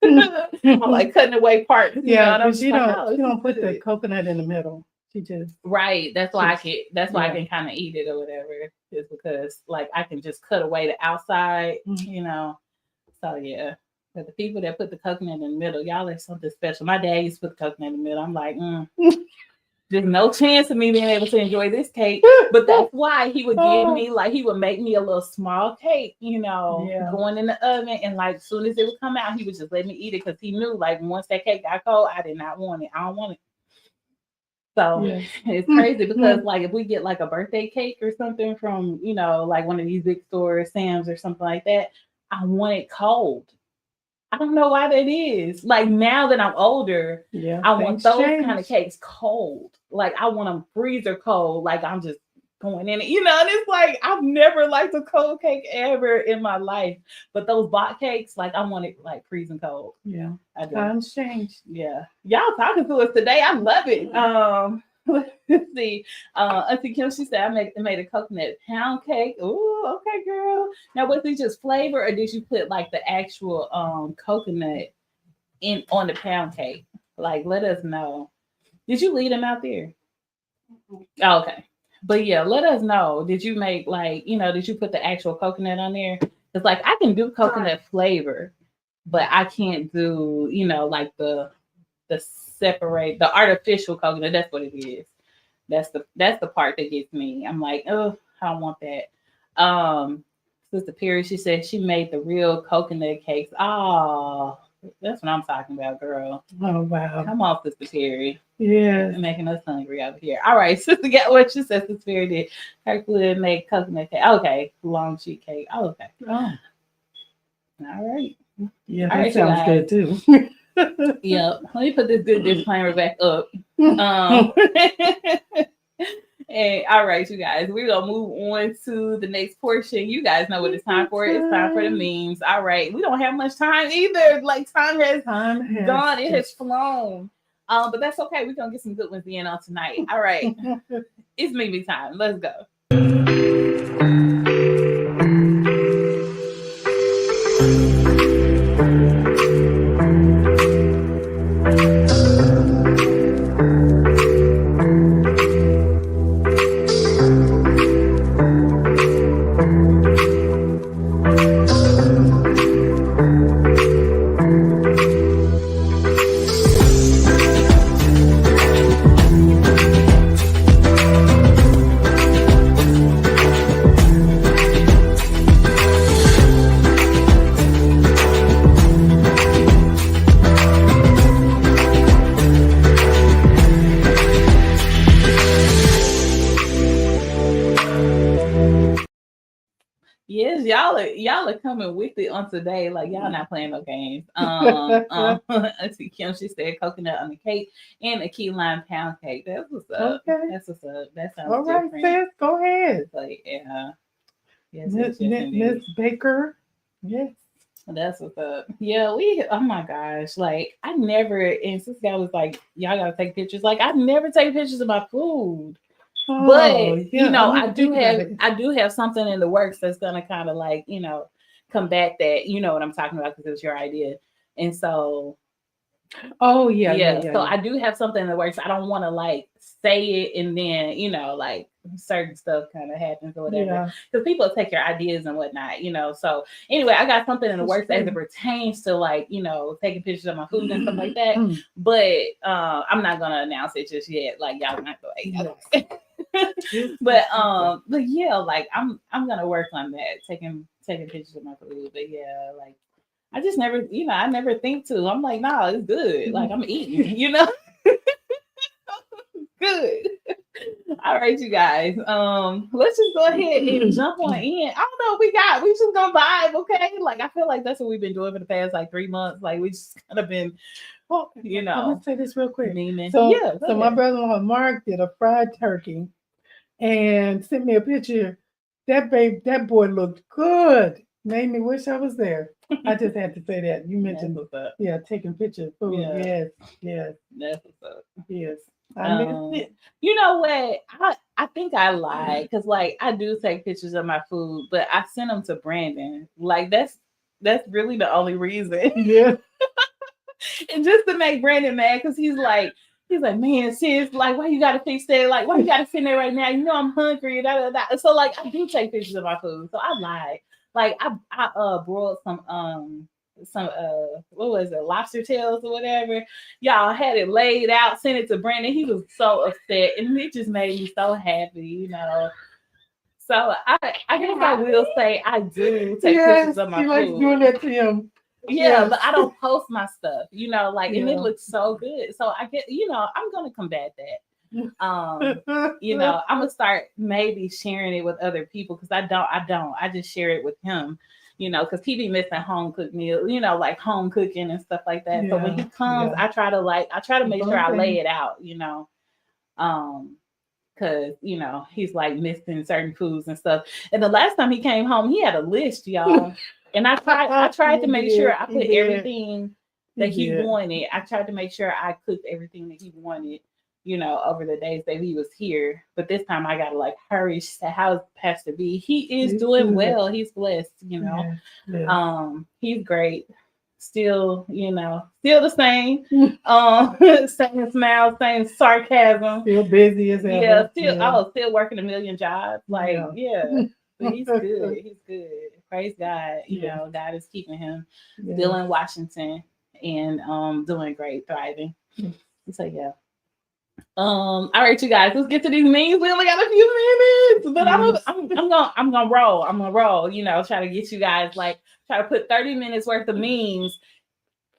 I'm like cutting away parts. Yeah, but she don't put the coconut in the middle. She just right. That's why I can kind of eat it or whatever. Is because like I can just cut away the outside, So yeah. But the people that put the coconut in the middle, y'all are something special. My dad used to put the coconut in the middle. I'm like, there's no chance of me being able to enjoy this cake. But that's why he would give me, like, he would make me a little small cake, going in the oven. And like, as soon as it would come out, he would just let me eat it because he knew, like, once that cake got cold, I did not want it. I don't want it. So it's crazy because, like, if we get like a birthday cake or something from, like one of these big stores, Sam's or something like that, I want it cold. I don't know why that is. Like now that I'm older, I want those kind of cakes cold. Like I want them freezer cold. Like I'm just going in it, and it's like I've never liked a cold cake ever in my life. But those bot cakes, like I want it like freezing cold. Yeah. Times change. Yeah. Y'all talking to us today. I love it. Let's see. Auntie Kim, she said I made a coconut pound cake. Oh, okay, girl. Now, was it just flavor, or did you put like the actual coconut on the pound cake? Like, let us know. Did you leave them out there? Oh, okay. But yeah, let us know. Did you make like, did you put the actual coconut on there? It's like I can do coconut flavor, but I can't do, like the separate the artificial coconut. That's what it is. That's the part that gets me. I'm like, oh, I don't want that. Sister Perry, she said she made the real coconut cakes. Oh, that's what I'm talking about, girl. Oh wow. Come on, Sister Perry. Yeah. Making us hungry over here. All right, Sister got what she said. Sister Perry did. Kirkwood made coconut cake. Okay, long sheet cake. Oh, okay. Oh. All right. Yeah, All that right, sounds good too. Yep. Let me put this good disclaimer back up. And all right, you guys, we're gonna move on to the next portion. You guys know what it's time for. It's time for the memes. All right, we don't have much time either. Like time has gone, it has flown. But that's okay. We're gonna get some good ones in on tonight. All right, it's meme time. Let's go. Yes, y'all are coming with it on today. Like y'all not playing no games. Auntie Kim, she said coconut on the cake and a key lime pound cake. That's what's up. Okay. That's what's up. That sounds All right, different. sis, go ahead. Like yeah. Yes, Miss Baker. Yes. That's what's up. Yeah, oh my gosh. Like I never, and this guy was like, y'all gotta take pictures. Like I never take pictures of my food. Oh, But yeah, you know, I do have something in the works that's gonna kind of like, you know, combat that. You know what I'm talking about because it was your idea. And so oh yeah. So I do have something in the works. I don't want to like say it and then, you know, like certain stuff kind of happens or whatever. Because people take your ideas and whatnot, you know. So anyway, I got something in the works as it pertains to like, you know, taking pictures of my food and stuff like that. But I'm not gonna announce it just yet. Like y'all not going but yeah, like I'm gonna work on that, taking pictures of my food. But yeah, like I just never, you know, I never think to. I'm like, nah, it's good. Like I'm eating, you know. Good. All right, you guys. Let's just go ahead and jump on in. I don't know. We just gonna vibe, okay? Like I feel like that's what we've been doing for the past like 3 months. Like we just kind of been, you know. I'm gonna say this real quick. Memeing. So my brother-in-law Mark did a fried turkey and sent me a picture. That boy looked good. Made me wish I was there. I just had to say that. You mentioned taking pictures of food. Yeah. Yes. That's what's up. Yes. I missed it. You know what? I think I lied because like I do take pictures of my food, but I sent them to Brandon. Like that's really the only reason. Yeah. And just to make Brandon mad because he's like, man, sis, like, why you gotta fix that? Like, why you gotta sit there right now? You know I'm hungry. So like I do take pictures of my food. So I lied. Like I broiled some what was it, lobster tails or whatever. Y'all had it laid out, sent it to Brandon. He was so upset, and it just made me so happy, you know. So I guess I will say I do take pictures of my food. Likes doing that to him. Yeah, but I don't post my stuff, you know, like, and it looks so good. So I get, you know, I'm gonna combat that. You know, I'm gonna start maybe sharing it with other people because I just share it with him, you know, because he be missing home cooked meals, you know, like home cooking and stuff like that. So when he comes, I try to make sure I lay it out, you know, because you know he's like missing certain foods and stuff. And the last time he came home, he had a list, y'all, and I tried to make sure I put everything that he wanted. I tried to make sure I cooked everything that he wanted, you know, over the days that he was here. But this time I gotta like hurry to how Pastor B. He is doing well. He's blessed, you know. He's great. Still, you know, still the same. Same smile, same sarcasm. Still busy as ever. Yeah, still working a million jobs. Like, but he's good. He's good. Praise God. You know, God is keeping him still in Washington and doing great, thriving. So All right, you guys, let's get to these memes. We only got a few minutes, but I'm gonna roll. I'm gonna roll. You know, try to get you guys try to put 30 minutes worth of memes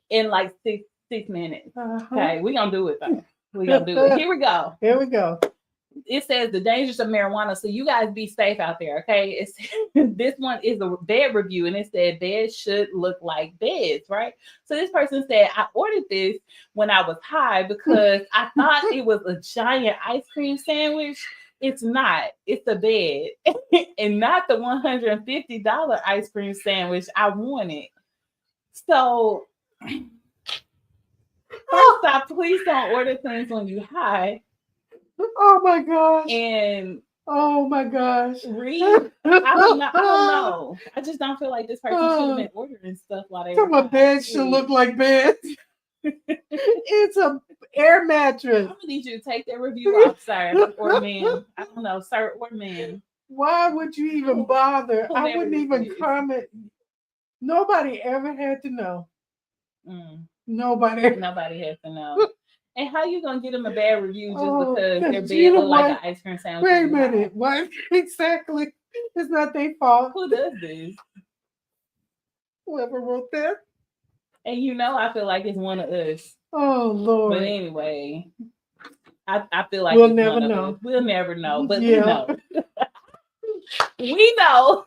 in like six minutes. Okay, we gonna do it though. We gonna do it. Here we go. Here we go. It says the dangers of marijuana. So you guys be safe out there, okay? It's this one is a bed review, and it said beds should look like beds, right? So this person said, I ordered this when I was high because I thought it was a giant ice cream sandwich. It's not. It's a bed, and not the $150 ice cream sandwich I wanted. So first off, please don't order things when you're high. Oh my gosh. And oh my gosh. Read. I don't know. I just don't feel like this person should have been ordering stuff while they were my bed should look like beds. It's a air mattress. I'm gonna need you to take that review off, sir or man. I don't know, sir or man. Why would you even bother? I wouldn't even comment. Nobody ever had to know. Nobody has to know. And how you gonna get them a bad review just because their bed look like an ice cream sandwich? Wait a minute. What exactly? It's not their fault. Who does this? Whoever wrote that. And you know, I feel like it's one of us. Oh Lord. But anyway, I feel like we'll never know. We'll never know. But we know. We know.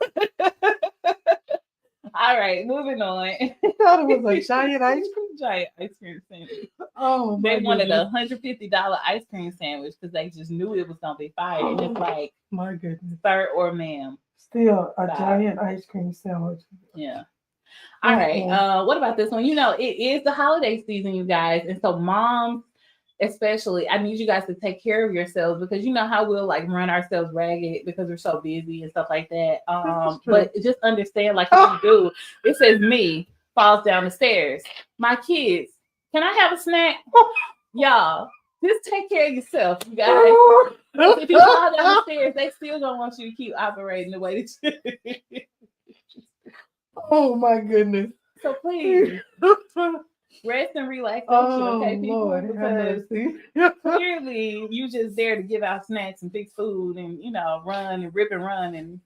All right, moving on. I thought it was a giant ice cream. Giant ice cream sandwich. Oh, they wanted a $150 ice cream sandwich because they just knew it was gonna be fire. And it's like, my goodness, sir or ma'am. Still a giant ice cream sandwich. Yeah. All right. What about this one? You know, it is the holiday season, you guys, and so moms, especially, I need you guys to take care of yourselves because you know how we'll like run ourselves ragged because we're so busy and stuff like that. But just understand, like what you do. It says me falls down the stairs. My kids, can I have a snack? Y'all, just take care of yourself, you guys. If you fall down the stairs, they still don't want you to keep operating the way that you. Oh my goodness. So please. Rest and relaxation, okay, people? Lord, because clearly you just there to give out snacks and fix food and run and rip and run and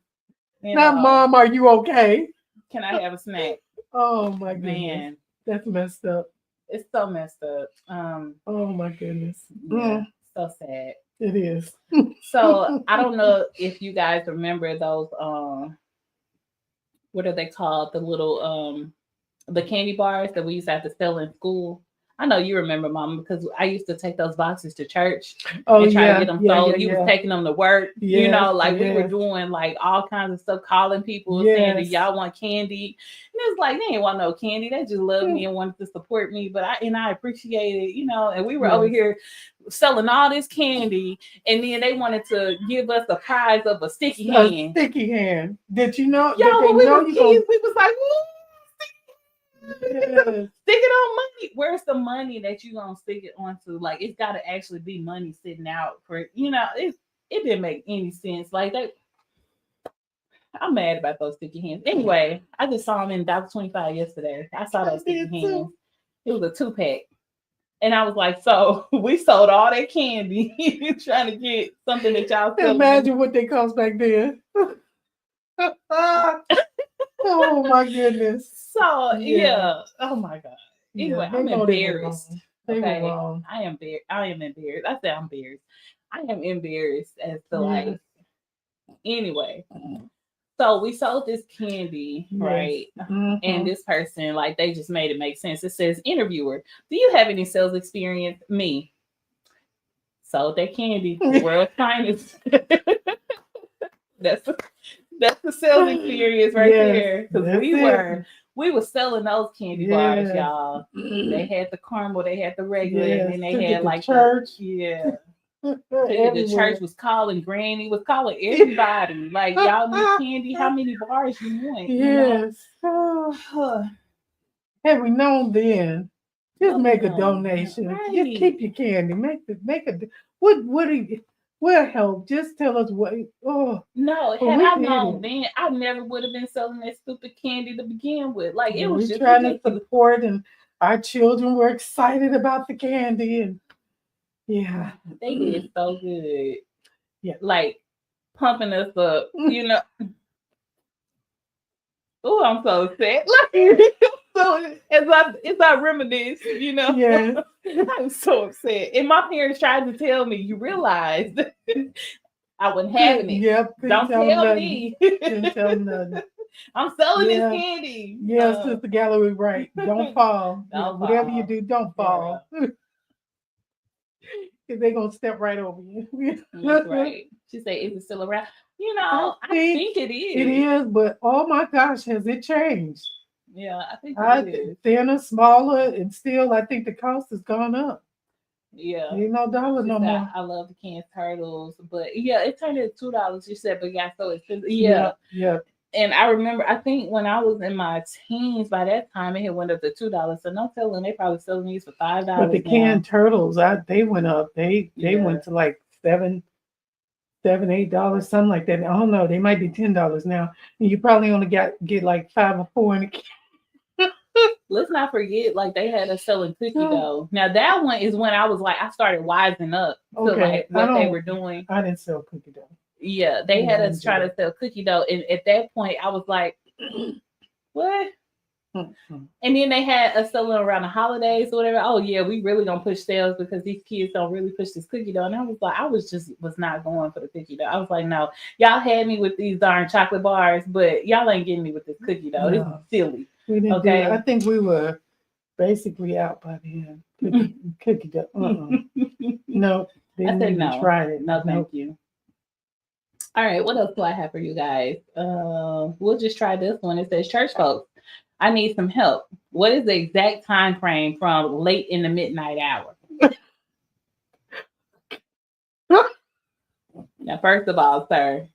Mom, are you okay? Can I have a snack? Oh my goodness. Man. That's messed up. It's so messed up. Oh my goodness. Yeah, so sad. It is. So I don't know if you guys remember those what are they called? The little the candy bars that we used to have to sell in school. I know you remember, Mama, because I used to take those boxes to church and try to get them sold. You was taking them to work, we were doing like all kinds of stuff, calling people saying that y'all want candy. And it's like, they ain't want no candy. They just loved me and wanted to support me. But I appreciate it, and we were over here selling all this candy. And then they wanted to give us the prize of a sticky hand. Sticky hand. Did you know? Y'all, when we were kids, we was like, stick it on money. Where's the money that you gonna stick it onto? Like, it's got to actually be money sitting out for it didn't make any sense. Like that. I'm mad about those sticky hands. Anyway, I just saw them in $1.25 yesterday. I saw those sticky hands. It was a 2-pack. And I was like, so we sold all that candy trying to get something that y'all still imagine what they cost back then. Oh my goodness. So oh my God. Anyway, I'm embarrassed. Okay. I am embarrassed. I say I'm embarrassed. I am embarrassed as to like anyway. So we sold this candy, right? Mm-hmm. And this person, like, they just made it make sense. It says, interviewer, do you have any sales experience? Me. Sold that candy. World's finest. That's the sales experience right there. Because we were selling those candy bars, y'all. They had the caramel, they had the regular, and then they had like church. The church was calling Granny, was calling everybody. Like, y'all need candy. How many bars you want? Yes. Had we known then, just make a donation. Right. Just keep your candy. We'll help. Just tell us what. Oh no! Had I known then, I never would have been selling that stupid candy to begin with. Like, it was just trying to support, and our children were excited about the candy, and Yeah. They did so good. Yeah. Like pumping us up, you know. Oh, I'm so upset. So as I reminisce, you know. Yes. I'm so upset. And my parents tried to tell me, you realize I wasn't having it. Yep. Don't Couldn't tell tell nothing. me. Couldn't tell nothing. I'm selling Yeah. this candy. Yes, Sister Gallery, right. Don't fall. Don't Whatever you fall. do, don't fall. Because they're going to step right over you. That's right. She said, is it still around? You know, I think it is. It is, but oh my gosh, has it changed? Yeah, I think it is. Thinner, smaller, and still, I think the cost has gone up. Yeah. Ain't no dollar She no said, more. I love the canned turtles. But yeah, it turned into $2. You said, but got so expensive. Yeah. Yeah. And I remember, I think when I was in my teens, by that time it had went up to $2. So no telling, they probably selling these for $5. But the canned turtles, they went up. They went to like $7, $8, something like that. I don't know. They might be $10 now. And you probably only get like 5 or 4 in a can. Let's not forget, like they had us selling cookie dough. Now that one is when I was like, I started wising up to like what they were doing. I didn't sell cookie dough. Yeah, they had us try to sell cookie dough, and at that point, I was like, "What?" Mm-hmm. And then they had us selling around the holidays or whatever. Oh yeah, we really gonna push sales because these kids don't really push this cookie dough. And I was like, I was not going for the cookie dough. I was like, no, y'all had me with these darn chocolate bars, but y'all ain't getting me with this cookie dough. This is silly. We didn't do it. I think we were basically out by the end. Cookie dough. No, I said no. Tried it. No, thank you. All right, what else do I have for you guys? We'll just try this one. It says, church folks, I need some help. What is the exact time frame from late in the midnight hour? Now, first of all, sir,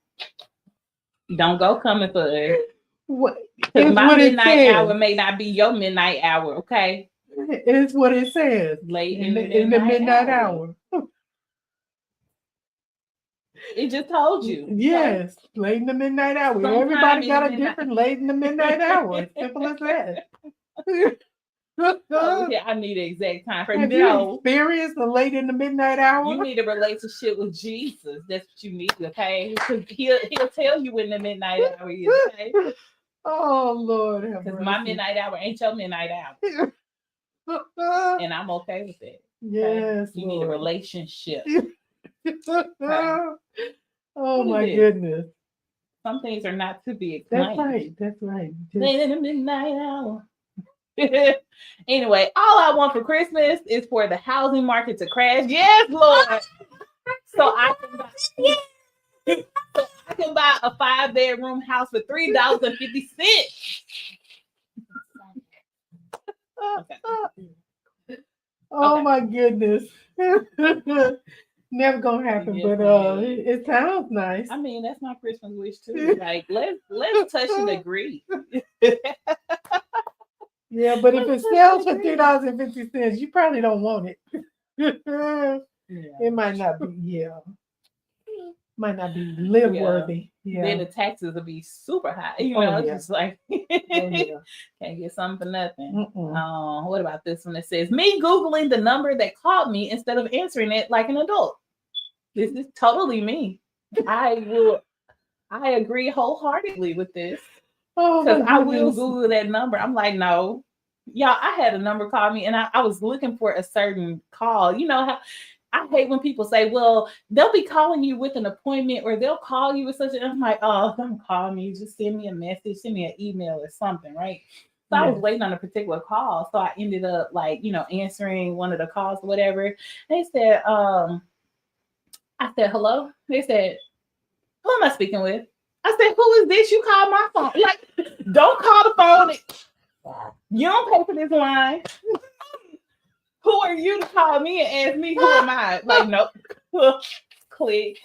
don't go coming for us. What? Because my midnight hour may not be your midnight hour, okay? It's what it says. Late in the midnight hour. It just told you. Yes, okay? Late in the midnight hour. Sometime everybody got a different late in the midnight hour. Simple as that. Oh, yeah, I need an exact time frame. Have you experienced the late in the midnight hour? You need a relationship with Jesus. That's what you need, okay? Because he'll tell you when the midnight hour is, okay? Oh, Lord. Because my midnight hour ain't your midnight hour. And I'm okay with it. Yes. You need a relationship. Okay. Oh, my goodness. Some things are not to be explained. That's right. Late in the midnight hour. Anyway, all I want for Christmas is for the housing market to crash. Yes, Lord. So I can buy a 5-bedroom house for $3.50. Okay. Oh my goodness. Never gonna happen, but it sounds nice. I mean, that's my Christmas wish too. Like, let's touch and agree. Yeah, but if it sells for $3.50, you probably don't want it. It might not be, might not be live worthy. Yeah. Then the taxes will be super high. You know, it's just like can't get something for nothing. What about this one? It says me Googling the number that called me instead of answering it like an adult. This is totally me. I agree wholeheartedly with this. Because I will Google that number. I'm like, no. Y'all, I had a number call me and I was looking for a certain call. You know how I hate when people say, well, they'll be calling you with an appointment or they'll call you with such I'm like, oh, don't call me. Just send me a message, send me an email or something, right? So I was waiting on a particular call. So I ended up answering one of the calls or whatever. They said, I said, hello? They said, who am I speaking with? I said, who is this? You call my phone. Like, don't call the phone. You don't pay for this line. Who are you to call me and ask me who am I? Like, nope. Click.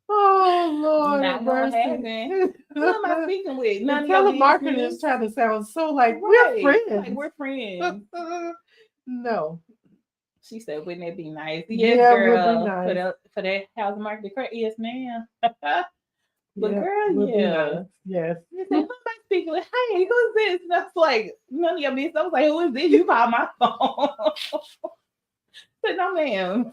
Oh, Lord. Not gonna happen. Who am I speaking with? None of telemarketers trying to sound so like we're friends. Like we're friends. No. She said, wouldn't it be nice? Yes, girl. Nice. For that housing market. Yes, ma'am. But girl, nice. Yes. She said, who am I speaking with? Hey, who's this? And I was like, none of your business. I was like, who is this? You call my phone. said, no, ma'am.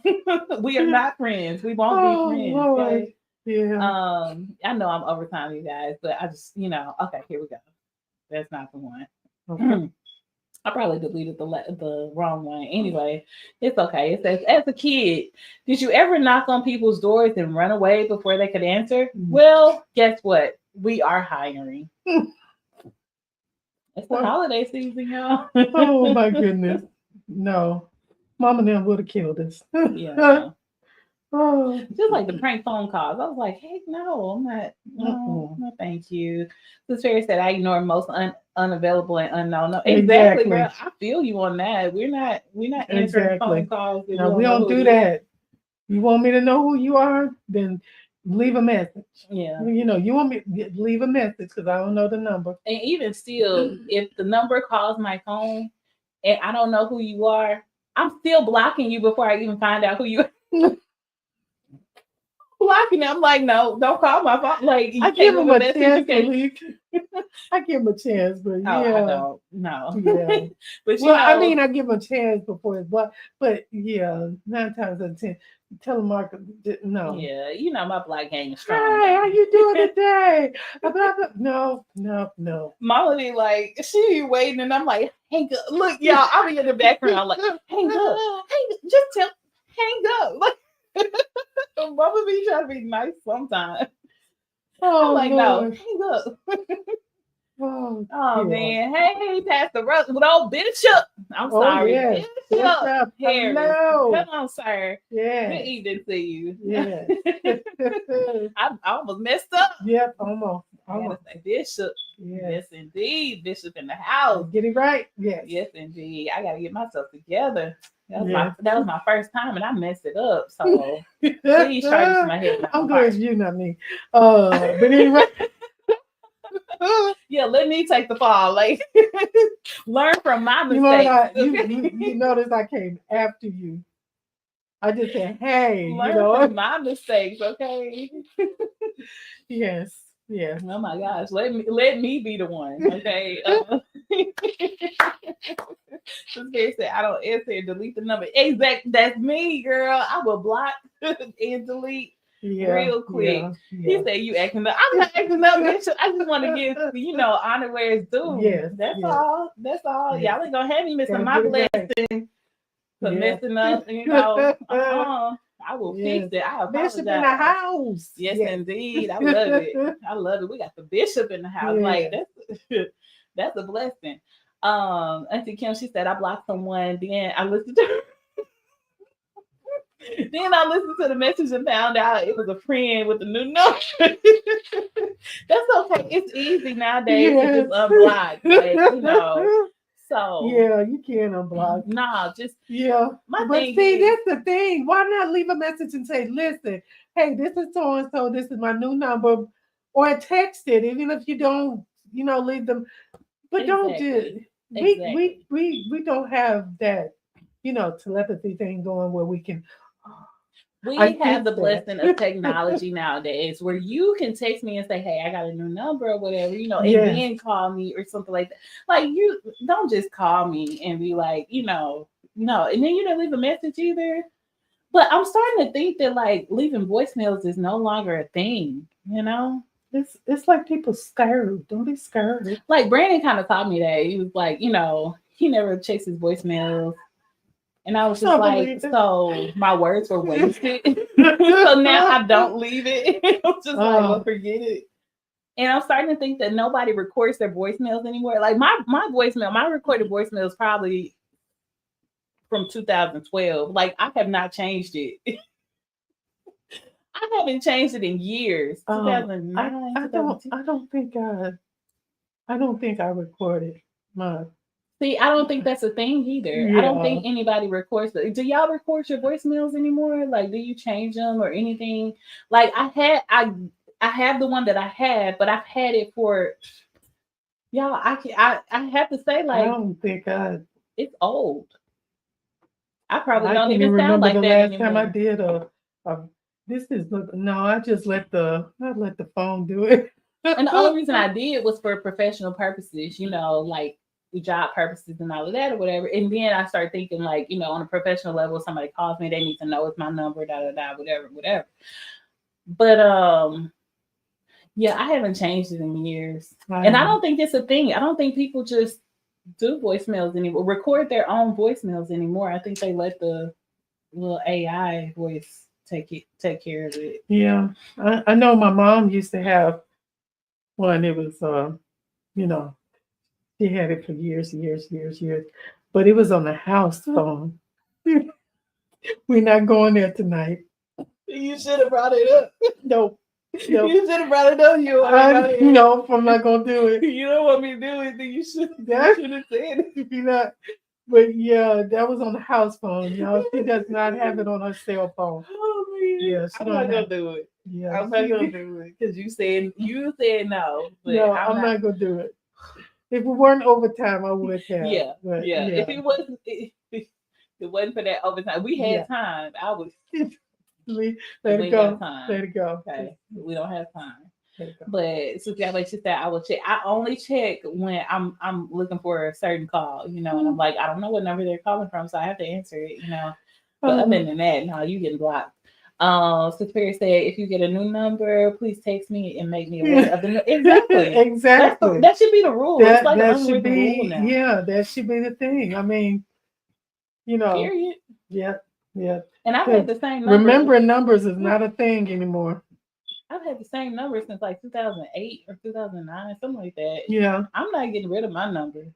We are not friends. We won't be friends. Lord. Okay? Yeah. I know I'm over time, you guys, but I just, okay, here we go. That's not the one. Okay. I probably deleted the wrong one. Anyway, it's okay. It says, as a kid, did you ever knock on people's doors and run away before they could answer? Well, guess what? We are hiring. It's the holiday season, y'all. Oh my goodness. No. Mama then would have killed us. Yeah. Oh. Just like the prank phone calls. I was like, hey, no, I'm not. No, thank you. This fairy said I ignore most unavailable and unknown. No, exactly, girl. I feel you on that. We're not answering phone calls. No, we don't do that. You want me to know who you are? Then leave a message. Yeah. You want me to leave a message because I don't know the number. And even still, if the number calls my phone and I don't know who you are, I'm still blocking you before I even find out who you are. Blocking them. I'm like, no, don't call my phone. Like, I give him a chance. I give him a chance, but yeah, I don't. No. Yeah. But I mean, I give him a chance before it's blocked. But yeah, 9 times out of 10, telemarketer, no. Yeah, my black gang is strong. Hi, how you doing today? No. Mama be like, she be waiting, and I'm like, hang up. Look, y'all, I'll be in the background like, hang up, hang up. Like, Mama be trying to be nice sometimes. I'm like, Lord. no, hang up. Oh man. Hey, Pastor Russ with old Bishop. I'm sorry. Yes. Bishop. Hello. Come on, sir. Yeah. Good evening to you. Yeah. I almost messed up. Yep, almost. I gotta say Bishop. Yeah. Yes, indeed. Bishop in the house. Get it right. Yes. Yes, indeed. I gotta get myself together. That was my first time, and I messed it up. So please try to my head. I'm glad you, not me. But anyway. Yeah, let me take the fall. Like, learn from my mistakes. You notice I came after you. I just said, hey, learn from my mistakes, okay? Yes. Oh my gosh, let me be the one, okay? This guy said I don't answer and delete the number. Exactly, that's me, girl. I will block and delete. Real quick. Yeah. He said you acting up. I'm not acting up, bitch. I just want to give honor where it's due. Yes. That's all. Yes. Y'all ain't gonna have me missing my blessing for messing up. I will fix it. I apologize. Bishop in the house. Yes, indeed. I love it. I love it. We got the bishop in the house. Yeah. Like that's a blessing. Auntie Kim, she said I blocked someone. Then I listened to her. Then I listened to the message and found out it was a friend with a new number. That's okay. It's easy nowadays to just unblock. Like, so yeah, you can unblock. Nah, just But see, that's the thing. Why not leave a message and say, listen, hey, this is so and so, this is my new number, or text it, even if you don't, leave them. But don't just we don't have that, telepathy thing going where we can. We have the blessing of technology nowadays where you can text me and say, hey, I got a new number or whatever, and then call me or something like that. Like, you don't just call me and be like, no. And then you don't leave a message either. But I'm starting to think that, like, leaving voicemails is no longer a thing, It's like people scared. Don't be scared. Like, Brandon kind of taught me that. He was like, he never checks his voicemails. And I was just like, so my words were wasted. So now I don't leave it. I'm just like, well, forget it. And I'm starting to think that nobody records their voicemails anymore. Like my voicemail, my recorded voicemail is probably from 2012. Like, I have not changed it. I haven't changed it in years. 2009. I don't think I recorded mine. See, I don't think that's a thing either. Yeah. I don't think anybody records it. Do y'all record your voicemails anymore? Like, do you change them or anything? Like, I have the one that I have, but I've had it for y'all. I have to say, like, I don't think it's old. I probably don't even sound like that anymore. Last time I did I just let the phone do it. And the only reason I did was for professional purposes, like job purposes and all of that or whatever. And then I start thinking like, you know, on a professional level, somebody calls me, they need to know it's my number, whatever. But yeah, I haven't changed it in years. And I don't think it's a thing. I don't think people just do voicemails anymore, record their own voicemails anymore. I think they let the little AI voice take care of it. Yeah. I know my mom used to have one. It was you know, she had it for years, but it was on the house phone. We're not going there tonight. You should have brought it up. Nope. You should have brought it up. No, I'm not gonna do it. You don't want me to do it, then you should have said it. You know, but yeah, that was on the house phone. You know, she does not have it on her cell phone. Oh man, Yeah, I'm not gonna do it. Yeah, I'm not gonna do it because you said no. But no, I'm not gonna do it. If it weren't overtime, I would have. Yeah, but, yeah. If it wasn't, if it wasn't for that overtime, we had time. I would let it go. Let it go. Okay, we don't have time. But so like she said, I will check. I only check when I'm looking for a certain call, you know, and I'm like, I don't know what number they're calling from, so I have to answer it, you know. But other than that, no, you getting blocked. Superior said, if you get a new number, please text me and make me aware of the new. Exactly. Exactly. That should be the rule. It's like that an should be rule now. Yeah, that should be the thing. I mean, you know. Period. Yeah. And I've had the same number. Remembering numbers is not a thing anymore. I've had the same number since like 2008 or 2009, something like that. Yeah. I'm not getting rid of my number.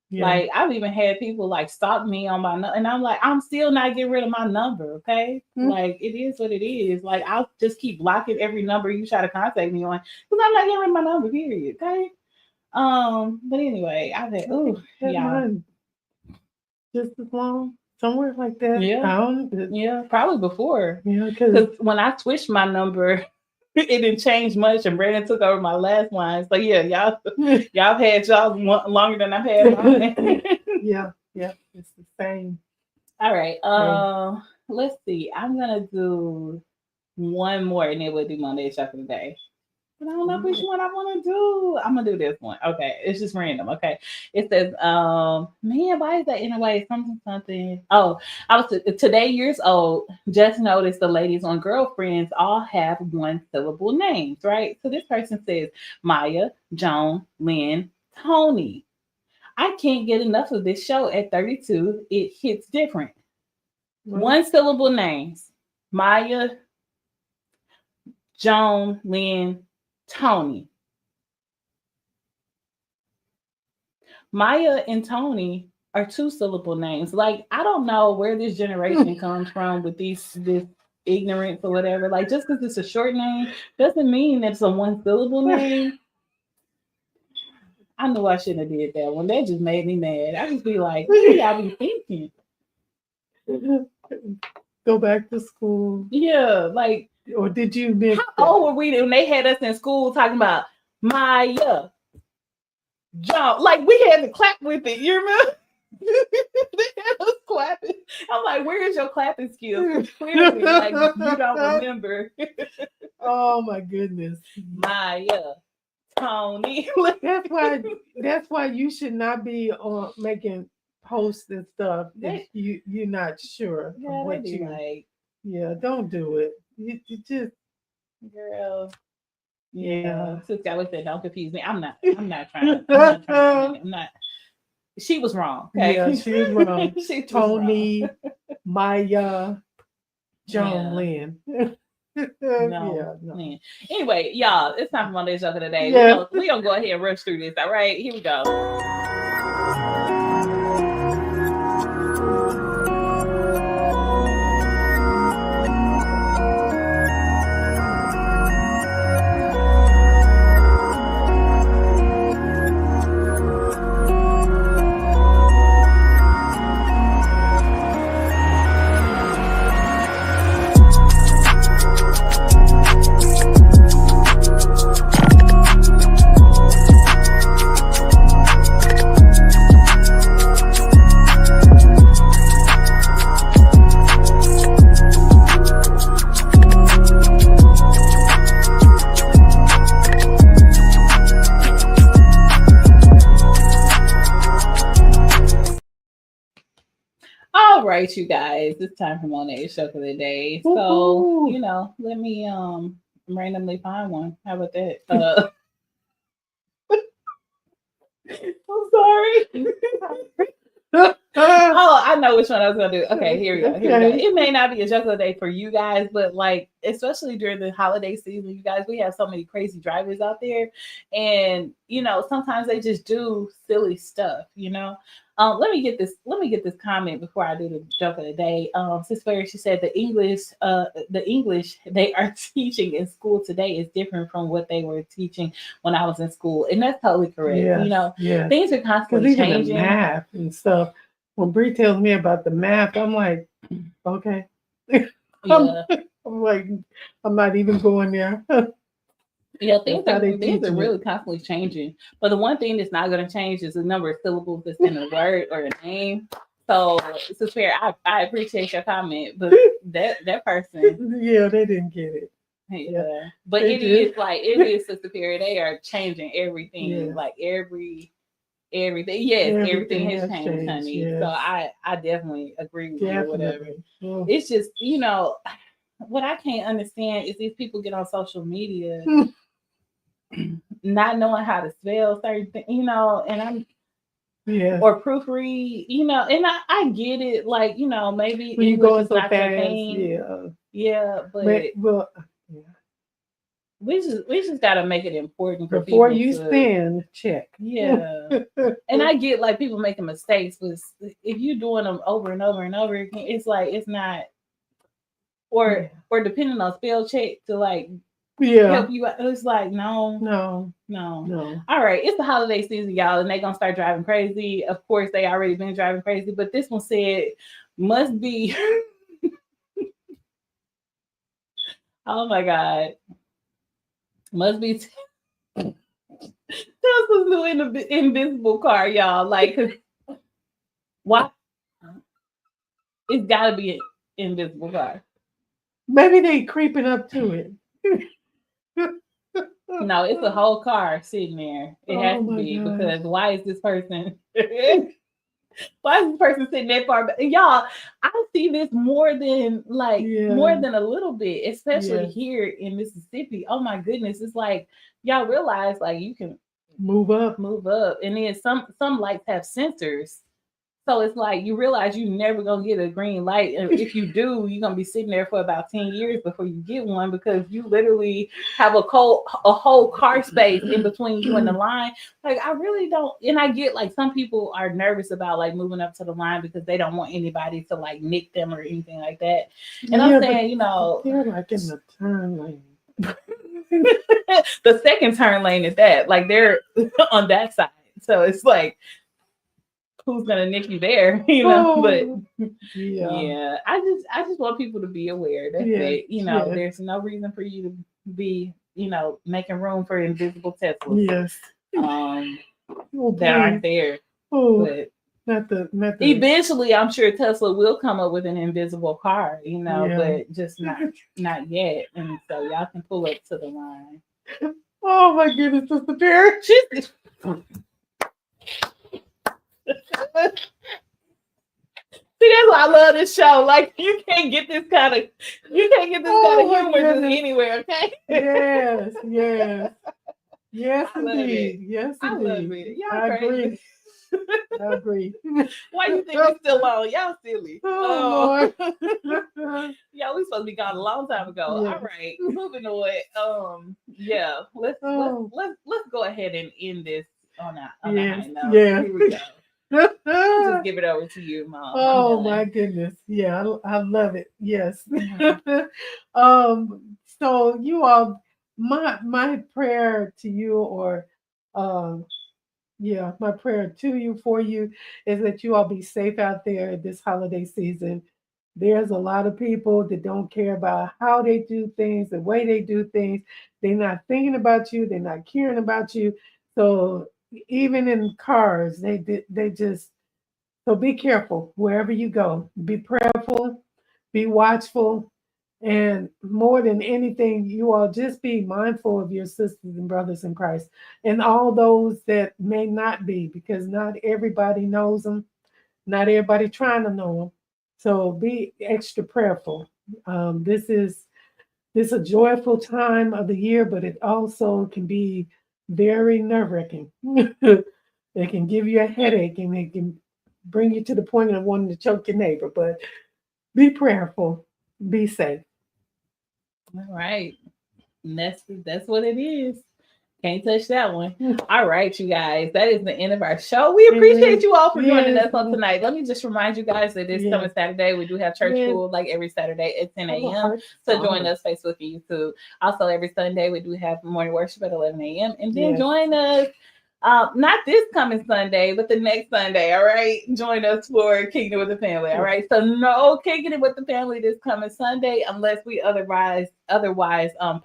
Yeah. Like I've even had people like stalk me on my number, and I'm like, I'm still not getting rid of my number. Okay, like it is what it is. Like I'll just keep blocking every number you try to contact me on because I'm not getting rid of my number. Period. Okay. But anyway, I've had mine just as long somewhere like that. Yeah, probably before. Yeah, because when I switched my number. It didn't change much, and Brandon took over my last line. So yeah, y'all had y'all longer than I've had mine. yeah, it's the same. All right, let's see. I'm gonna do one more, and then we'll do Monday shop of the day. But I don't know which one I want to do. I'm gonna do this one. Okay, it's just random. Okay, it says, man, why is that in a way something? Oh, I was today years old. Just noticed the ladies on Girlfriends all have 1-syllable names, right? So this person says Maya, Joan, Lynn, Tony. I can't get enough of this show at 32. It hits different. 1-syllable names: Maya, Joan, Lynn, Tony. Maya and Tony are 2-syllable names. Like, I don't know where this generation comes from with this ignorance or whatever. Like, just because it's a short name doesn't mean it's a 1-syllable name. I knew I shouldn't have did that one. That just made me mad. I just be like, what do y'all be thinking? Go back to school. Yeah, like. Or did you miss? How old were we when they had us in school talking about Maya, John? Like we had to clap with it. You remember? They had us clapping. I'm like, where is your clapping skills? Clearly, like you don't remember. Oh my goodness, Maya, Tony. That's why you should not be making posts and stuff if you're not sure of what you like. Yeah, don't do it. You just, girl. Yeah. Sister, I said, don't confuse me. I'm not trying. She was wrong. Okay? Yeah, she was wrong. Tony, Maya, Joan, Lynn. No. Anyway, y'all, it's time for Monday's joke of the day. Yeah. We're gonna go ahead and rush through this. All right, here we go. right, you guys. It's time for Monet's joke of the day. So, Woo-hoo. let me randomly find one. How about that? I'm sorry. Oh, I know which one I was gonna do. Okay, here we go. Here we go. Okay. It may not be a joke of the day for you guys, but like, especially during the holiday season, you guys, we have so many crazy drivers out there, and sometimes they just do silly stuff. Let me get this. Let me get this comment before I do the joke of the day. Sis Claire, she said the English they are teaching in school today is different from what they were teaching when I was in school, and that's totally correct. Yes. Things are Because constantly even changing. the math and stuff, when Bree tells me about the math, I'm like, okay. Yeah. I'm like, I'm not even going there. Yeah, things That's how they are things are teaching really it. constantly changing. But the one thing that's not going to change is the number of syllables that's in a word or a name. So, Sophia, I appreciate your comment, but that person, Yeah, they didn't get it. yeah. But They it did. is like it is Sister Perry. They are changing everything, Yes. like everything. Yes, everything has has changed, honey. yes. So I definitely agree with you or whatever. Definitely. Oh. It's just what I can't understand is these people get on social media not knowing how to spell certain things, and I'm Yes. or proofread, and I get it, like, maybe When you English going is so not your fast, thing. Yeah, but well, yeah. we just gotta make it important for Before people you to spend, check. yeah. And I get like people making mistakes, but if you're doing them over and over and over again, it's like it's not or depending on spell check to like help you out. It's like no. All right, it's the holiday season, y'all, and they gonna start driving crazy. Of course, they already been driving crazy, but this one said must be. Oh my god, must be Tesla's new invisible car, y'all. Like, 'cause why? It's gotta be an invisible car. Maybe they creeping up to it. No, it's a whole car sitting there. It has to be because why is this person? Why is this person sitting that far back? Y'all, I see this more than more than a little bit, especially here in Mississippi. Oh my goodness. It's like y'all realize like you can move up. And then some lights have sensors. So it's like you realize you never gonna get a green light. And if you do, you're gonna be sitting there for about 10 years before you get one because you literally have a whole car space in between you and the line. Like I really don't, and I get like some people are nervous about like moving up to the line because they don't want anybody to like nick them or anything like that. And I'm saying, they're like in the turn lane. The second turn lane is that, like they're on that side. So it's like who's gonna nick you there, but yeah, I just want people to be aware. That's it. There's no reason for you to be, making room for invisible Teslas. Yes. That aren't there. But not the eventually I'm sure Tesla will come up with an invisible car, but just not yet. And so y'all can pull up to the line. Oh my goodness, Sister Perry. See, that's why I love this show. Like you can't get this kind of humor just anywhere, okay? Yes, indeed. Yes, indeed. I love it. Y'all I crazy. I agree. Why you think we're still on? Y'all silly. Oh Lord. Y'all, we supposed to be gone a long time ago. All right, moving on. Yeah, let's go ahead and end this on a high note. Yeah. Here we go. I'll just give it over to you, Mom. Oh my goodness. Yeah, I love it. Yes. So you all, my prayer to you, or my prayer to you, for you, is that you all be safe out there this holiday season. There's a lot of people that don't care about how they do things, the way they do things. They're not thinking about you. They're not caring about you. So even in cars, they just, so be careful wherever you go. Be prayerful, be watchful, and more than anything, you all just be mindful of your sisters and brothers in Christ and all those that may not be, because not everybody knows them. Not everybody trying to know them. So be extra prayerful. This is a joyful time of the year, but it also can be very nerve-wracking. It can give you a headache and it can bring you to the point of wanting to choke your neighbor. But be prayerful, be safe. All right. And that's what it is. Can't touch that one. All right, you guys. That is the end of our show. We appreciate you all for joining us on tonight. Let me just remind you guys that this coming Saturday, we do have church school like every Saturday at 10 a.m. So join us Facebook and YouTube. Also, every Sunday, we do have morning worship at 11 a.m. And then join us. Not this coming Sunday, but the next Sunday, all right? Join us for Kicking It With the Family, all right? So no Kicking It With the Family this coming Sunday unless we otherwise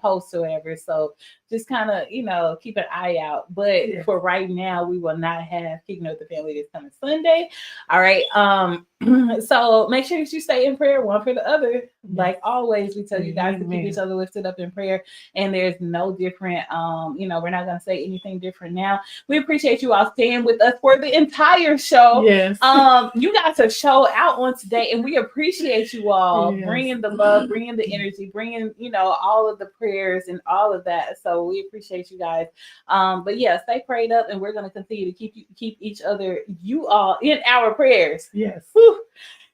post or whatever. So just kind of, keep an eye out. But for right now, we will not have Kicking It With the Family this coming Sunday. All right. So make sure that you stay in prayer one for the other. Like always, we tell you guys to keep each other lifted up in prayer. And there's no different, we're not going to say anything different now. We appreciate you all staying with us for the entire show. Yes. You got a show out on today, and we appreciate you all bringing the love, bringing the energy, bringing, all of the prayers and all of that. So we appreciate you guys. But yeah, stay prayed up, and we're going to continue to keep each other, you all, in our prayers. Yes.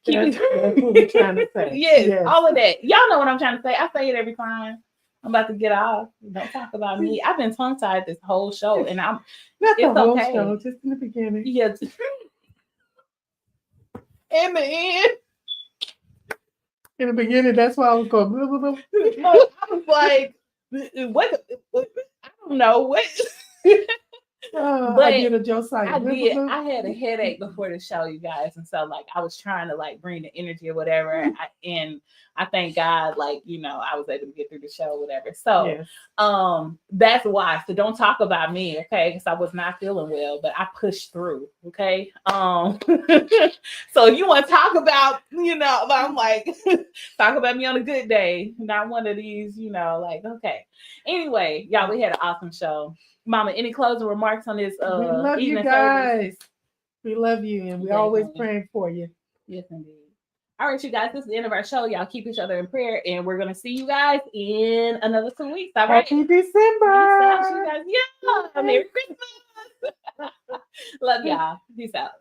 That's what we're trying to say. Yes, all of that. Y'all know what I'm trying to say. I say it every time. I'm about to get off. Don't talk about me. I've been tongue-tied this whole show, and I'm not the whole okay. show, just in the beginning. Yeah. In the end. In the beginning, that's why I was going. Blah, blah, blah. I was like, what? I don't know what. But I did a Josiah. I did. I had a headache before the show, you guys, and so I was trying to bring the energy or whatever. And I thank God, I was able to get through the show, whatever. So, that's why. So don't talk about me, okay? Because I was not feeling well, but I pushed through, okay? So if you want to talk about, I'm like, talk about me on a good day, not one of these, okay. Anyway, y'all, we had an awesome show. Mama, any closing remarks on this? We love you guys. We love you, and we're always praying for you. Yes, indeed. All right, you guys, this is the end of our show. Y'all keep each other in prayer, and we're going to see you guys in another 2 weeks. All right? Happy December. You guys. Yeah. Merry Christmas. Love y'all. Peace out.